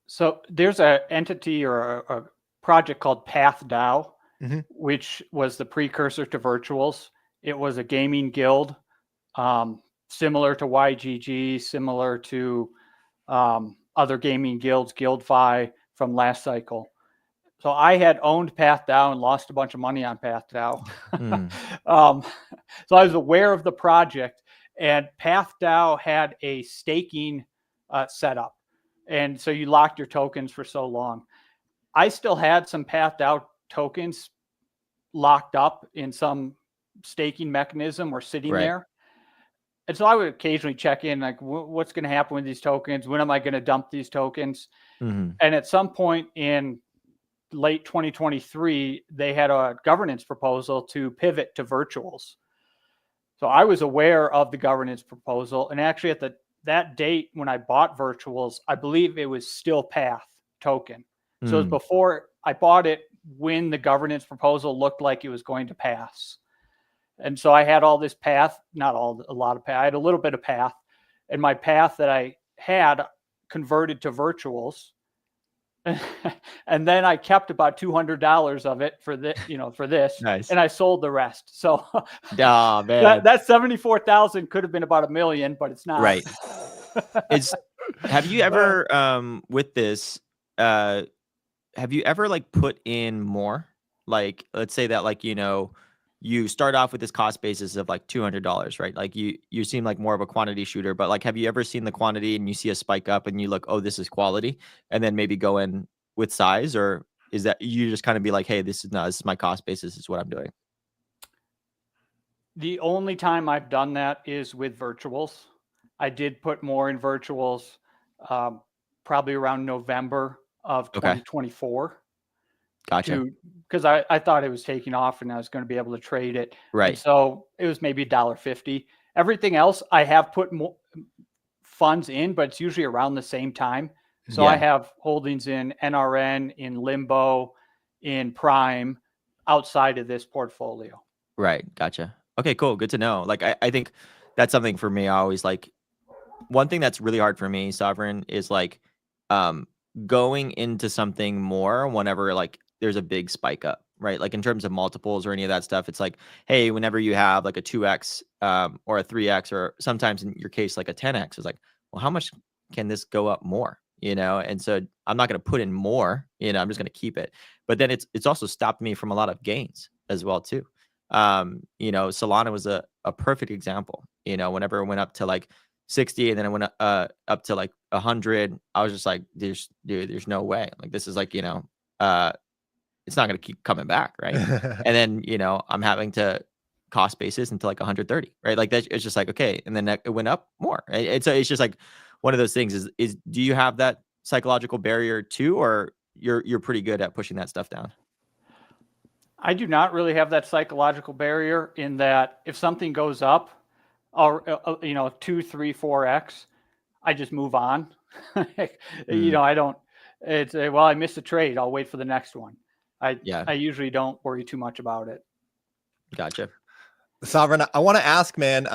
So there's an entity or a project called PathDAO, which was the precursor to Virtuals. It was a gaming guild, similar to YGG, similar to other gaming guilds, GuildFi from last cycle. So I had owned PathDAO and lost a bunch of money on PathDAO. So I was aware of the project, and PathDAO had a staking setup. And so you locked your tokens for so long. I still had some PathDAO tokens locked up in some staking mechanism or sitting there. And so I would occasionally check in, like, what's going to happen with these tokens? When am I going to dump these tokens? And at some point in late 2023, they had a governance proposal to pivot to Virtuals. So I was aware of the governance proposal. And actually at that date when I bought Virtuals, I believe it was still Path token. So it was before I bought it, when the governance proposal looked like it was going to pass. And so I had all this Path, a lot of Path. I had a little bit of Path, and my Path that I had converted to Virtuals. And then I kept about $200 of it for this, Nice. And I sold the rest. So man. that 74,000 could have been about $1 million, but it's not. Right. Have you ever with this have you ever like put in more? Like, let's say that, like, you start off with this cost basis of like $200, right? Like you seem like more of a quantity shooter, but like, have you ever seen the quantity and you see a spike up and you look, oh, this is quality, and then maybe go in with size? Or is that you just kind of be like, hey, this is my cost basis, this is what I'm doing? The only time I've done that is with virtuals. I did put more in virtuals, probably around November of 2024. Gotcha. Because I thought it was taking off and I was going to be able to trade it. Right. And so it was maybe $1.50. Everything else I have put more funds in, but it's usually around the same time. So I have holdings in NRN, in Limbo, in Prime, outside of this portfolio. Right. Gotcha. Okay, cool. Good to know. Like, I think that's something for me. I always like, one thing that's really hard for me, Sovereign, is like going into something more whenever like there's a big spike up, right? Like in terms of multiples or any of that stuff, it's like, hey, whenever you have like a 2x or a 3x, or sometimes in your case like a 10x, it's like, well, how much can this go up more? And so I'm not going to put in more, I'm just going to keep it. But then it's also stopped me from a lot of gains as well too. Solana was a perfect example. Whenever it went up to like 60 and then it went up to like 100, I was just like, there's no way. Like, this is like, it's not going to keep coming back, right? And then I'm having to cost basis into like 130, right? Like that, it's just like, okay. And then it went up more, right? And so it's just like one of those things. Is do you have that psychological barrier too, or you're pretty good at pushing that stuff down? I do not really have that psychological barrier, in that if something goes up, or 2, 3, 4x, I just move on. I don't. It's well, I missed a trade, I'll wait for the next one. I usually don't worry too much about it. Gotcha. Sovereign, I want to ask, man,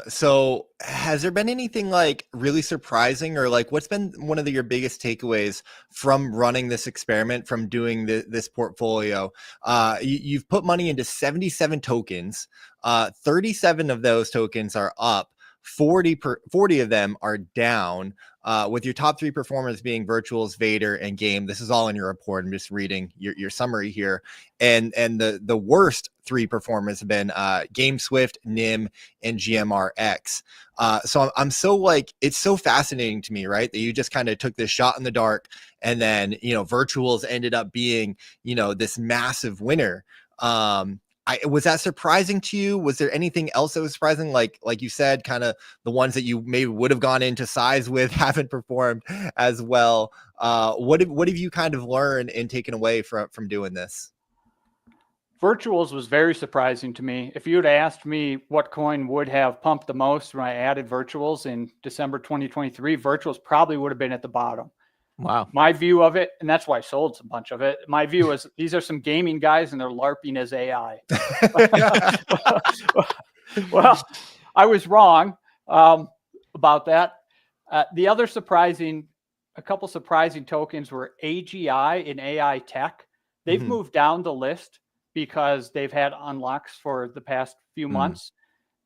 so has there been anything like really surprising, or like what's been one of your biggest takeaways from running this experiment, from doing this portfolio? You've put money into 77 tokens. 37 of those tokens are up. 40 of them are down, with your top 3 performers being Virtuals, Vader, and Game. This is all in your report. I'm just reading your summary here. And the worst 3 performers have been Game Swift, Nim, and GMRX. So I'm so like, it's so fascinating to me, right, that you just kind of took this shot in the dark, and then Virtuals ended up being this massive winner. Was that surprising to you? Was there anything else that was surprising? Like you said, kind of the ones that you maybe would have gone into size with haven't performed as well. What have you kind of learned and taken away from doing this? Virtuals was very surprising to me. If you had asked me what coin would have pumped the most when I added Virtuals in December 2023, Virtuals probably would have been at the bottom. Wow. My view of it, and that's why I sold a bunch of it. My view is these are some gaming guys and they're LARPing as AI. Well, I was wrong about that. The other a couple surprising tokens were AGI and AI Tech. They've moved down the list because they've had unlocks for the past few months.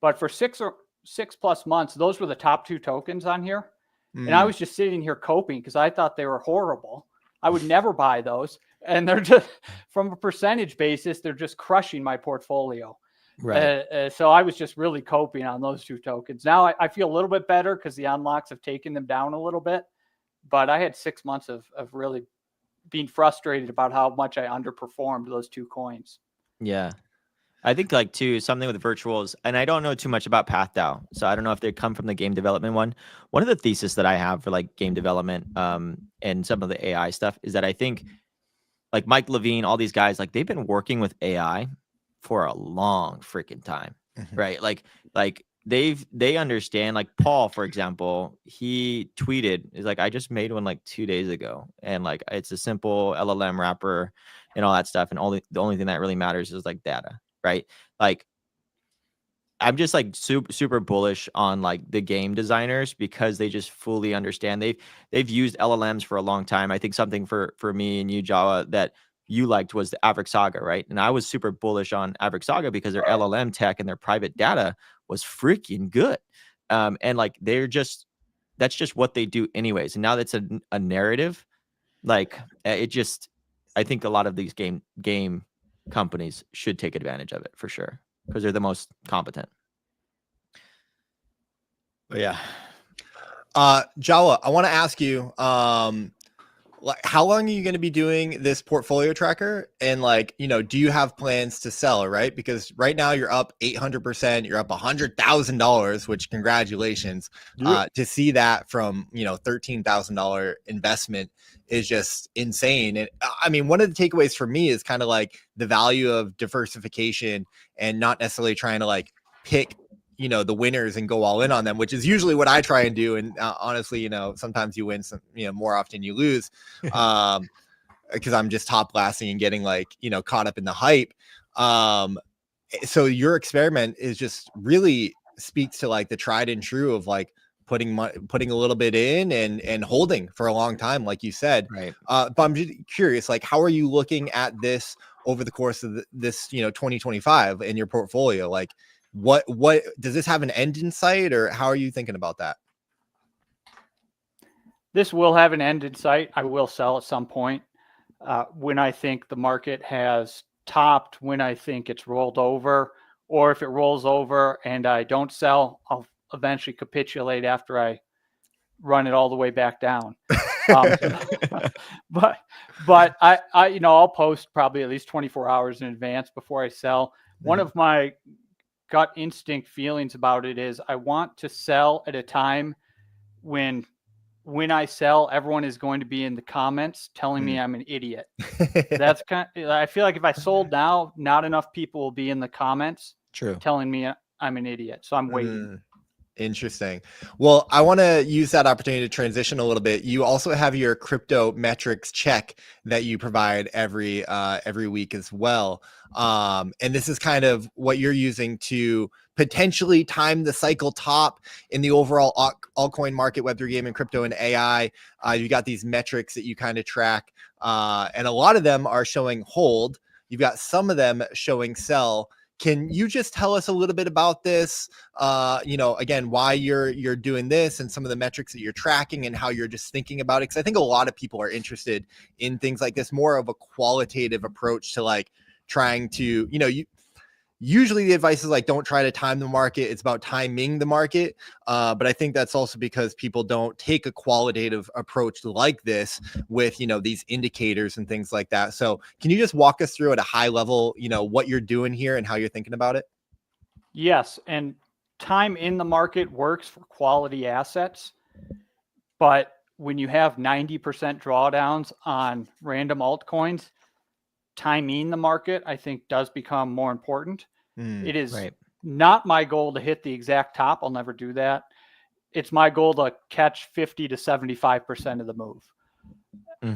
But for 6+ months, those were the top 2 tokens on here. And I was just sitting here coping because I thought they were horrible. I would never buy those. And they're just, from a percentage basis, they're just crushing my portfolio. Right. So I was just really coping on those 2 tokens. Now I feel a little bit better because the unlocks have taken them down a little bit. But I had 6 months of really being frustrated about how much I underperformed those 2 coins. Yeah. I think like too, something with Virtuals, and I don't know too much about PathDAO, so I don't know if they come from the game development one. One of the thesis that I have for like game development and some of the AI stuff is that I think like Mike Levine, all these guys, like they've been working with AI for a long freaking time, right? Like they understand. Like Paul, for example, he tweeted, is like, I just made one like 2 days ago, and like it's a simple LLM wrapper and all that stuff, and the only thing that really matters is like data. Right. Like I'm just like super bullish on like the game designers because they just fully understand. They've used LLMs for a long time. I think something for me and you, Jawa, that you liked was the Averick Saga, right? And I was super bullish on Averick Saga because their LLM tech and their private data was freaking good. And like that's just what they do anyways. And now that's a narrative. Like I think a lot of these game companies should take advantage of it for sure because they're the most competent. But yeah. Jawa, I want to ask you, like, how long are you going to be doing this portfolio tracker? And like, do you have plans to sell, right? Because right now you're up 800%, you're up $100,000, which congratulations. To see that from, $13,000 investment is just insane. And I mean, one of the takeaways for me is kind of like the value of diversification and not necessarily trying to like pick the winners and go all in on them, which is usually what I try and do. And honestly, sometimes you win, some, more often you lose, because I'm just top blasting and getting like, caught up in the hype. So your experiment is just really speaks to like the tried and true of like putting a little bit in and holding for a long time, like you said. Right. But I'm just curious, like, how are you looking at this over the course of this, 2025 in your portfolio? Like, what does this have an end in sight, or how are you thinking about that? This will have an end in sight. I will sell at some point when I think the market has topped, when I think it's rolled over, or if it rolls over and I don't sell, I'll eventually capitulate after I run it all the way back down. But I I'll post probably at least 24 hours in advance before I sell. One of my gut instinct feelings about it is I want to sell at a time when I sell, everyone is going to be in the comments telling me I'm an idiot. That's I feel like if I sold now, not enough people will be in the comments telling me I'm an idiot. So I'm waiting. Interesting. Well, I want to use that opportunity to transition a little bit. You also have your crypto metrics check that you provide every week as well. And this is kind of what you're using to potentially time the cycle top in the overall altcoin market, Web3 gaming, crypto, and AI. You got these metrics that you kind of track, and a lot of them are showing hold. You've got some of them showing sell. Can you just tell us a little bit about this? Again, why you're doing this and some of the metrics that you're tracking and how you're just thinking about it. Because I think a lot of people are interested in things like this, more of a qualitative approach to like trying to, usually the advice is like, don't try to time the market. It's about timing the market. But I think that's also because people don't take a qualitative approach like this with, these indicators and things like that. So can you just walk us through at a high level, what you're doing here and how you're thinking about it? Yes. And time in the market works for quality assets. But when you have 90% drawdowns on random altcoins, timing the market, I think, does become more important. It is not my goal to hit the exact top. I'll never do that. It's my goal to catch 50 to 75% of the move.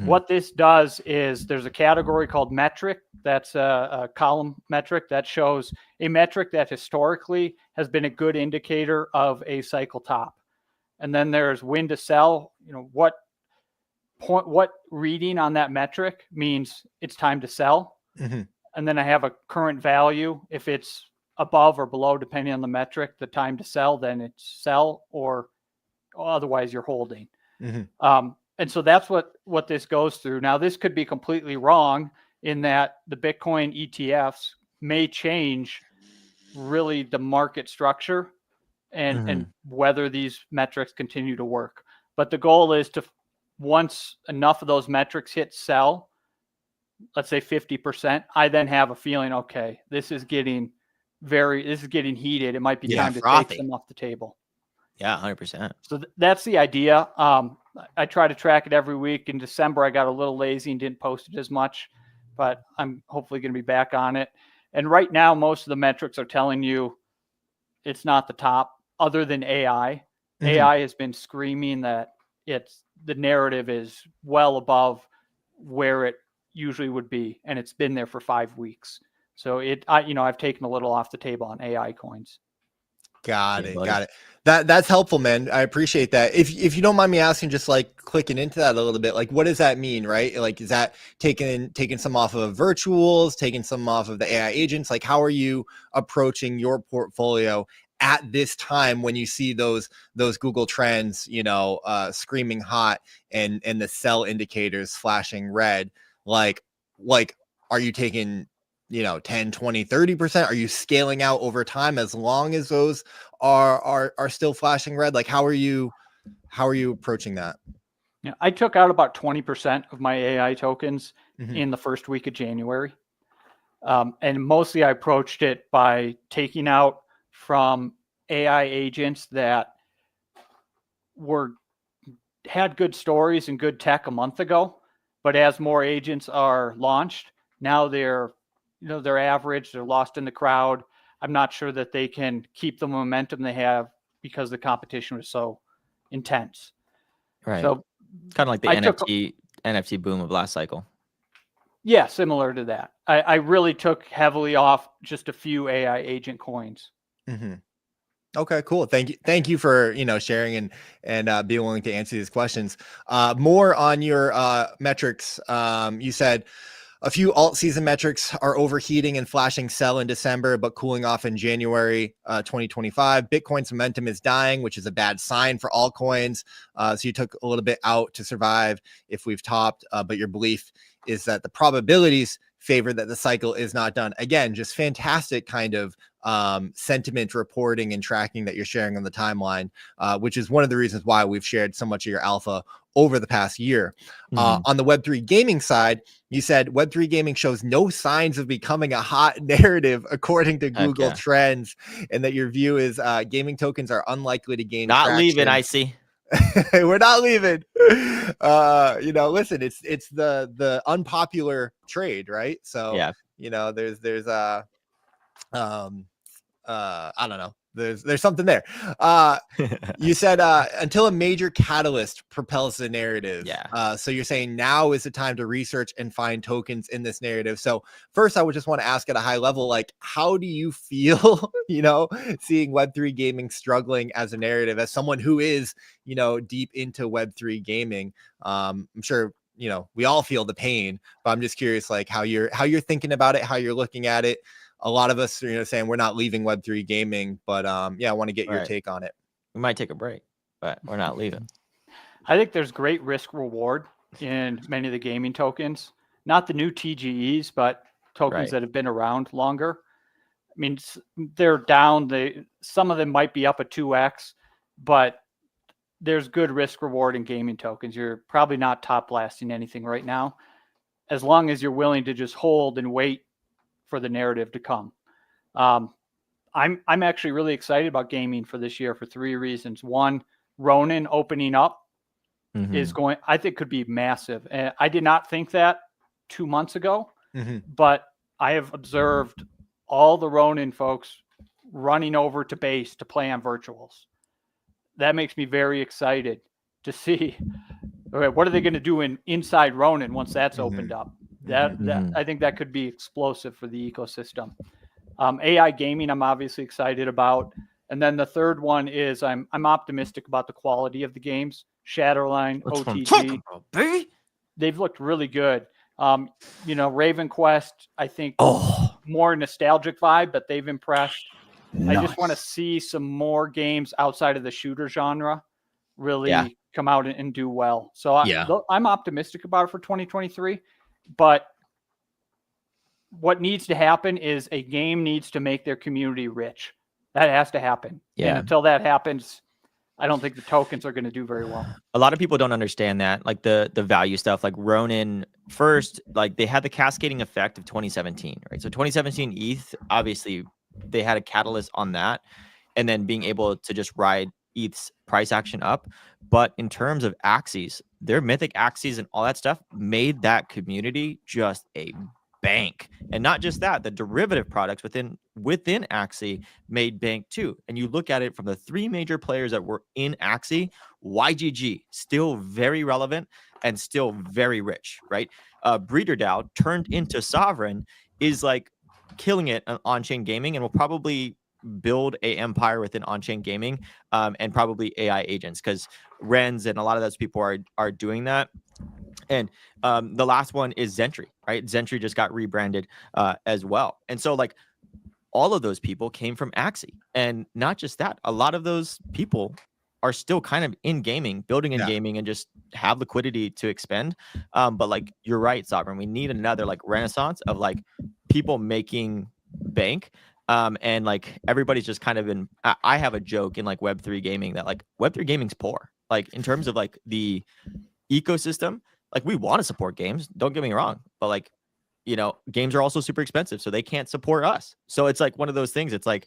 What this does is there's a category called metric. That's a column metric that shows a metric that historically has been a good indicator of a cycle top. And then there's when to sell, what reading on that metric means it's time to sell. And then I have a current value. If it's above or below, depending on the metric, the time to sell, then it's sell, or otherwise you're holding. And so that's what this goes through. Now, this could be completely wrong in that the Bitcoin ETFs may change really the market structure and whether these metrics continue to work. But the goal is to, once enough of those metrics hit sell, let's say 50%, I then have a feeling, okay, this is getting heated. It might be time to take them off the table. Yeah, 100%. So that's the idea. I try to track it every week. In December, I got a little lazy and didn't post it as much, but I'm hopefully going to be back on it. And right now, most of the metrics are telling you it's not the top, other than AI. AI has been screaming that the narrative is well above where it usually would be, and it's been there for 5 weeks. So I've taken a little off the table on AI coins. Got it. That's helpful, man. I appreciate that. If you don't mind me asking, just like clicking into that a little bit, like what does that mean, right? Like, is that taking some off of virtuals, taking some off of the AI agents? Like, how are you approaching your portfolio at this time when you see those Google trends, screaming hot and the sell indicators flashing red? Like, are you taking 10, 20, 30%? Are you scaling out over time as long as those are still flashing red? Like, how are you approaching that? Yeah, I took out about 20% of my AI tokens Mhm. in the first week of January. And mostly I approached it by taking out from AI agents that had good stories and good tech a month ago, but as more agents are launched, now they're average, they're lost in the crowd. I'm not sure that they can keep the momentum they have because the competition was so intense. Right. So Kind of like the I took NFT boom of last cycle. Yeah, similar to that. I really took heavily off just a few AI agent coins. Mm-hmm. Okay, cool. Thank you for sharing and being willing to answer these questions. More on your metrics. You said a few alt season metrics are overheating and flashing sell in December, but cooling off in January 2025. Bitcoin's momentum is dying, which is a bad sign for altcoins. So you took a little bit out to survive if we've topped, but your belief is that the probabilities favor that the cycle is not done. Again, just fantastic kind of sentiment reporting and tracking that you're sharing on the timeline, which is one of the reasons why we've shared so much of your alpha over the past year. On the Web3 gaming side, you said Web3 gaming shows no signs of becoming a hot narrative according to Google Trends, and that your view is gaming tokens are unlikely to gain not traction. Leaving, I see. We're not leaving. Listen, it's the unpopular trade, right? So yeah, there's I don't know. There's something there. You said until a major catalyst propels the narrative. Yeah. So you're saying now is the time to research and find tokens in this narrative. So first, I would just want to ask at a high level, like, how do you feel, seeing Web3 gaming struggling as a narrative, as someone who is, deep into Web3 gaming? I'm sure, we all feel the pain, but I'm just curious, like how you're thinking about it, how you're looking at it. A lot of us are, saying we're not leaving Web3 gaming, but I want to get your take on it. We might take a break, but we're not leaving. I think there's great risk reward in many of the gaming tokens, not the new TGEs, but tokens that have been around longer. I mean, they're down. Some of them might be up a 2x, but there's good risk reward in gaming tokens. You're probably not top blasting anything right now, as long as you're willing to just hold and wait for the narrative to come. I'm actually really excited about gaming for this year for 3 reasons. One, Ronin opening up is I think could be massive. And I did not think that 2 months ago, but I have observed all the Ronin folks running over to base to play on virtuals. That makes me very excited to see, okay, what are they going to do inside Ronin once that's opened up? That I think that could be explosive for the ecosystem. AI gaming, I'm obviously excited about. And then the third one is I'm optimistic about the quality of the games. Shadowline, OTG, they've looked really good. Raven Quest, I think more nostalgic vibe, but they've impressed. Nice. I just want to see some more games outside of the shooter genre really come out and do well. So I'm optimistic about it for 2023, but what needs to happen is a game needs to make their community rich. That has to happen. Yeah. And until that happens, I don't think the tokens are going to do very well. A lot of people don't understand that, like the value stuff. Like Ronin, first, like they had the cascading effect of 2017, right? So 2017 ETH, obviously, they had a catalyst on that, and then being able to just ride ETH's price action up. But in terms of axes, their mythic axes and all that stuff made that community just a bank. And not just that, the derivative products within Axie made bank too. And you look at it from the 3 major players that were in Axie, YGG still very relevant and still very rich, right? Breeder DAO turned into Sovereign is like killing it on on-chain gaming and will probably build a empire within on-chain gaming, and probably AI agents, because Rens and a lot of those people are doing that. And the last one is Zentry, right? Zentry just got rebranded as well. And so like all of those people came from Axie. And not just that, a lot of those people are still kind of in gaming, building in gaming, and just have liquidity to expend. But like you're right, Sovereign, we need another like renaissance of like people making bank. And like everybody's just kind of I have a joke in like Web3 gaming that like Web3 gaming's poor. Like in terms of like the ecosystem, like we want to support games, don't get me wrong, but like, you know, games are also super expensive, so they can't support us. So it's like one of those things. It's like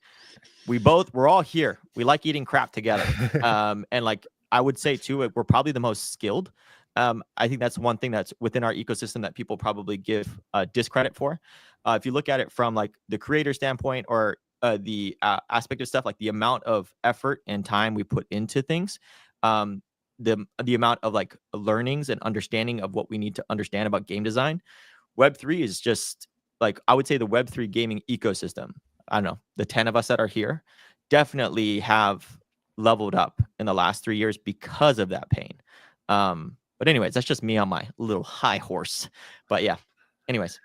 we're all here. We like eating crap together. And like I would say too, we're probably the most skilled. I think that's one thing that's within our ecosystem that people probably give discredit for. If you look at it from like the creator standpoint or the aspect of stuff, like the amount of effort and time we put into things, the amount of like learnings and understanding of what we need to understand about game design, Web3 is just like, I would say the Web3 gaming ecosystem, I don't know, the 10 of us that are here definitely have leveled up in the last 3 years because of that pain. But anyways, that's just me on my little high horse. But yeah, anyways.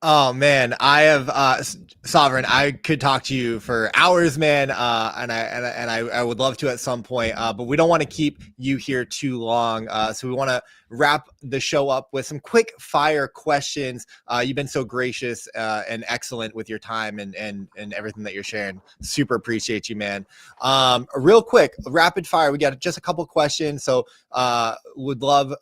Oh man, I have Sovereign. I could talk to you for hours, man, and I would love to at some point. But we don't want to keep you here too long, so we want to wrap the show up with some quick fire questions. You've been so gracious and excellent with your time and everything that you're sharing. Super appreciate you, man. Real quick, rapid fire. We got just a couple questions, so would love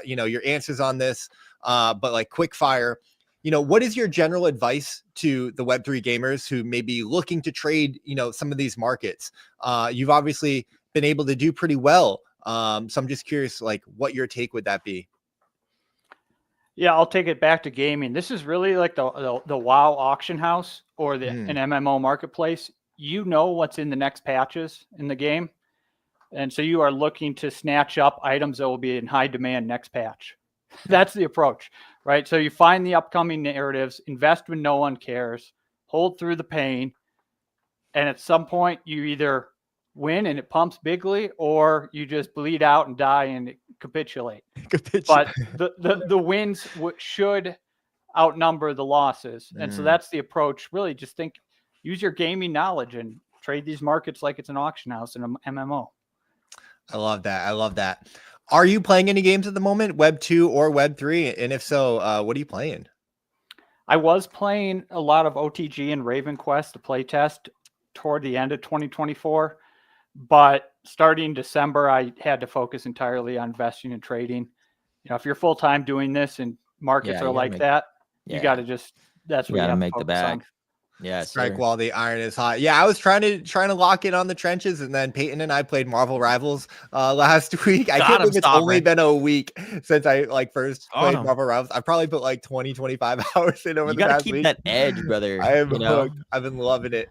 your answers on this. But like quick fire. What is your general advice to the Web3 gamers who may be looking to trade, some of these markets? You've obviously been able to do pretty well. So I'm just curious, like, what your take would that be? Yeah, I'll take it back to gaming. This is really like the WoW auction house or an MMO marketplace. You know what's in the next patches in the game. And so you are looking to snatch up items that will be in high demand next patch. That's the approach, right? So you find the upcoming narratives, invest when no one cares, hold through the pain, and at some point you either win and it pumps bigly, or you just bleed out and die and capitulate. But the wins should outnumber the losses, and so that's the approach. Really, just use your gaming knowledge and trade these markets like it's an auction house and an MMO. I love that. Are you playing any games at the moment, Web 2 or Web 3? And if so, what are you playing? I was playing a lot of OTG and Raven Quest, the playtest, toward the end of 2024. But starting December, I had to focus entirely on investing and trading. If you're full-time doing this and markets are like that, you got to that's what you have to make the bag. Yeah, strike while the iron is hot. Yeah, I was trying to lock in on the trenches, and then Peyton and I played Marvel Rivals last week. I can't believe it's only been a week since I first played Marvel Rivals. I probably put like 20-25 hours in over the past week. You gotta keep that edge, brother. I am hooked. I've been loving it.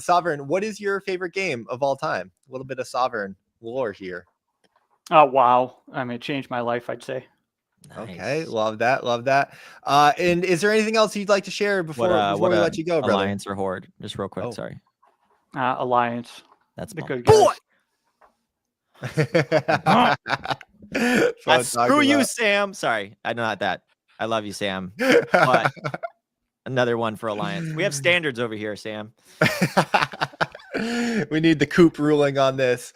Sovereign, what is your favorite game of all time? A little bit of Sovereign lore here. Wow. I mean, it changed my life, I'd say. Nice. Okay, love that. And is there anything else you'd like to share before we let you go, brother? Alliance or Horde? Just real quick, sorry. Alliance. That's the good guys. Screw you, Sam. Sorry, I know not that. I love you, Sam. But another one for Alliance. We have standards over here, Sam. We need the Coop ruling on this.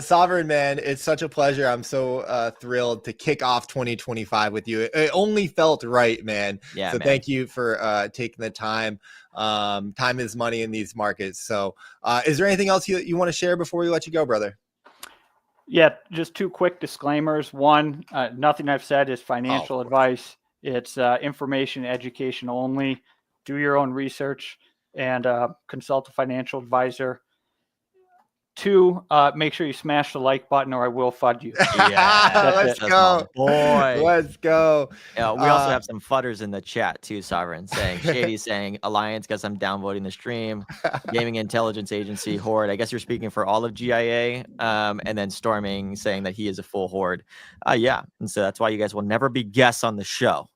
Sovereign, man, it's such a pleasure. I'm so thrilled to kick off 2025 with you. It only felt right, man. Yeah, so thank you for taking the time. Time is money in these markets. So is there anything else you want to share before we let you go, brother? Yeah, just two quick disclaimers. One, nothing I've said is financial advice. It's information, education only. Do your own research and consult a financial advisor. Two, make sure you smash the like button or I will FUD you. Yeah, let's go. Boy. Let's go. We also have some fudders in the chat too, Sovereign, saying, Shady saying, Alliance, guess I'm downvoting the stream. Gaming Intelligence Agency, Horde. I guess you're speaking for all of GIA. And then Storming saying that he is a full Horde. Yeah. And so that's why you guys will never be guests on the show.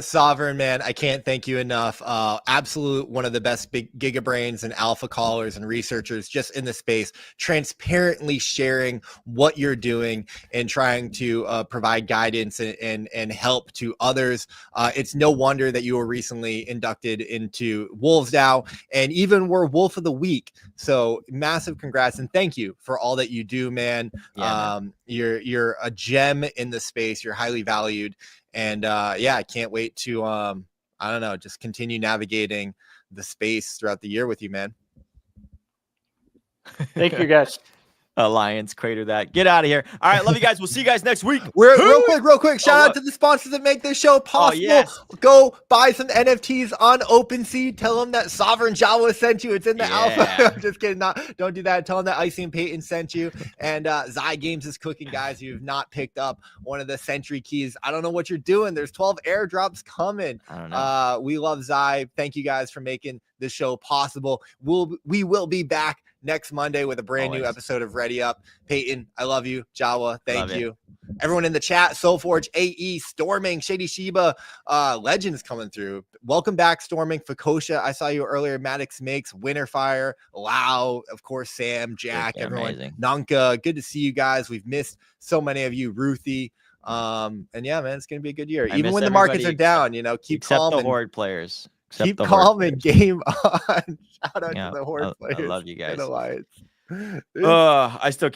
Sovereign, man, I can't thank you enough. Absolute one of the best big gigabrains and alpha callers and researchers just in the space, transparently sharing what you're doing and trying to provide guidance and help to others. It's no wonder that you were recently inducted into Wolves DAO and even were Wolf of the Week. So massive congrats and thank you for all that you do, man. Man. You're a gem in the space. You're highly valued. And I can't wait to just continue navigating the space throughout the year with you, man. Thank you, guys. Alliance, crater that. Get out of here. All right, love you guys. We'll see you guys next week. We're real quick. Shout out to the sponsors that make this show possible. Yes. Go buy some NFTs on OpenSea. Tell them that Sovereign Jawa sent you. It's in the alpha. I'm just kidding. Don't do that. Tell them that Icy and Peyton sent you. And Zai Games is cooking, guys. You've not picked up one of the Sentry keys. I don't know what you're doing. There's 12 airdrops coming. I don't know. We love Zai. Thank you guys for making the show possible. We will be back next Monday with a brand new episode of Ready Up. Peyton, I love you. Jawa, thank you. Everyone in the chat, Soulforge, AE, Storming, Shady Shiba, Legends coming through. Welcome back, Storming, Fakosha. I saw you earlier. Maddox Makes, Winterfire, Lau, of course, Sam, Jack, everyone. Amazing. Nanka, good to see you guys. We've missed so many of you. Ruthie. And yeah, man, it's gonna be a good year. Even when the markets are down, keep calm. The Horde players. Keep calm and game on. Shout out to the Horde players. I love you guys. Alliance. I still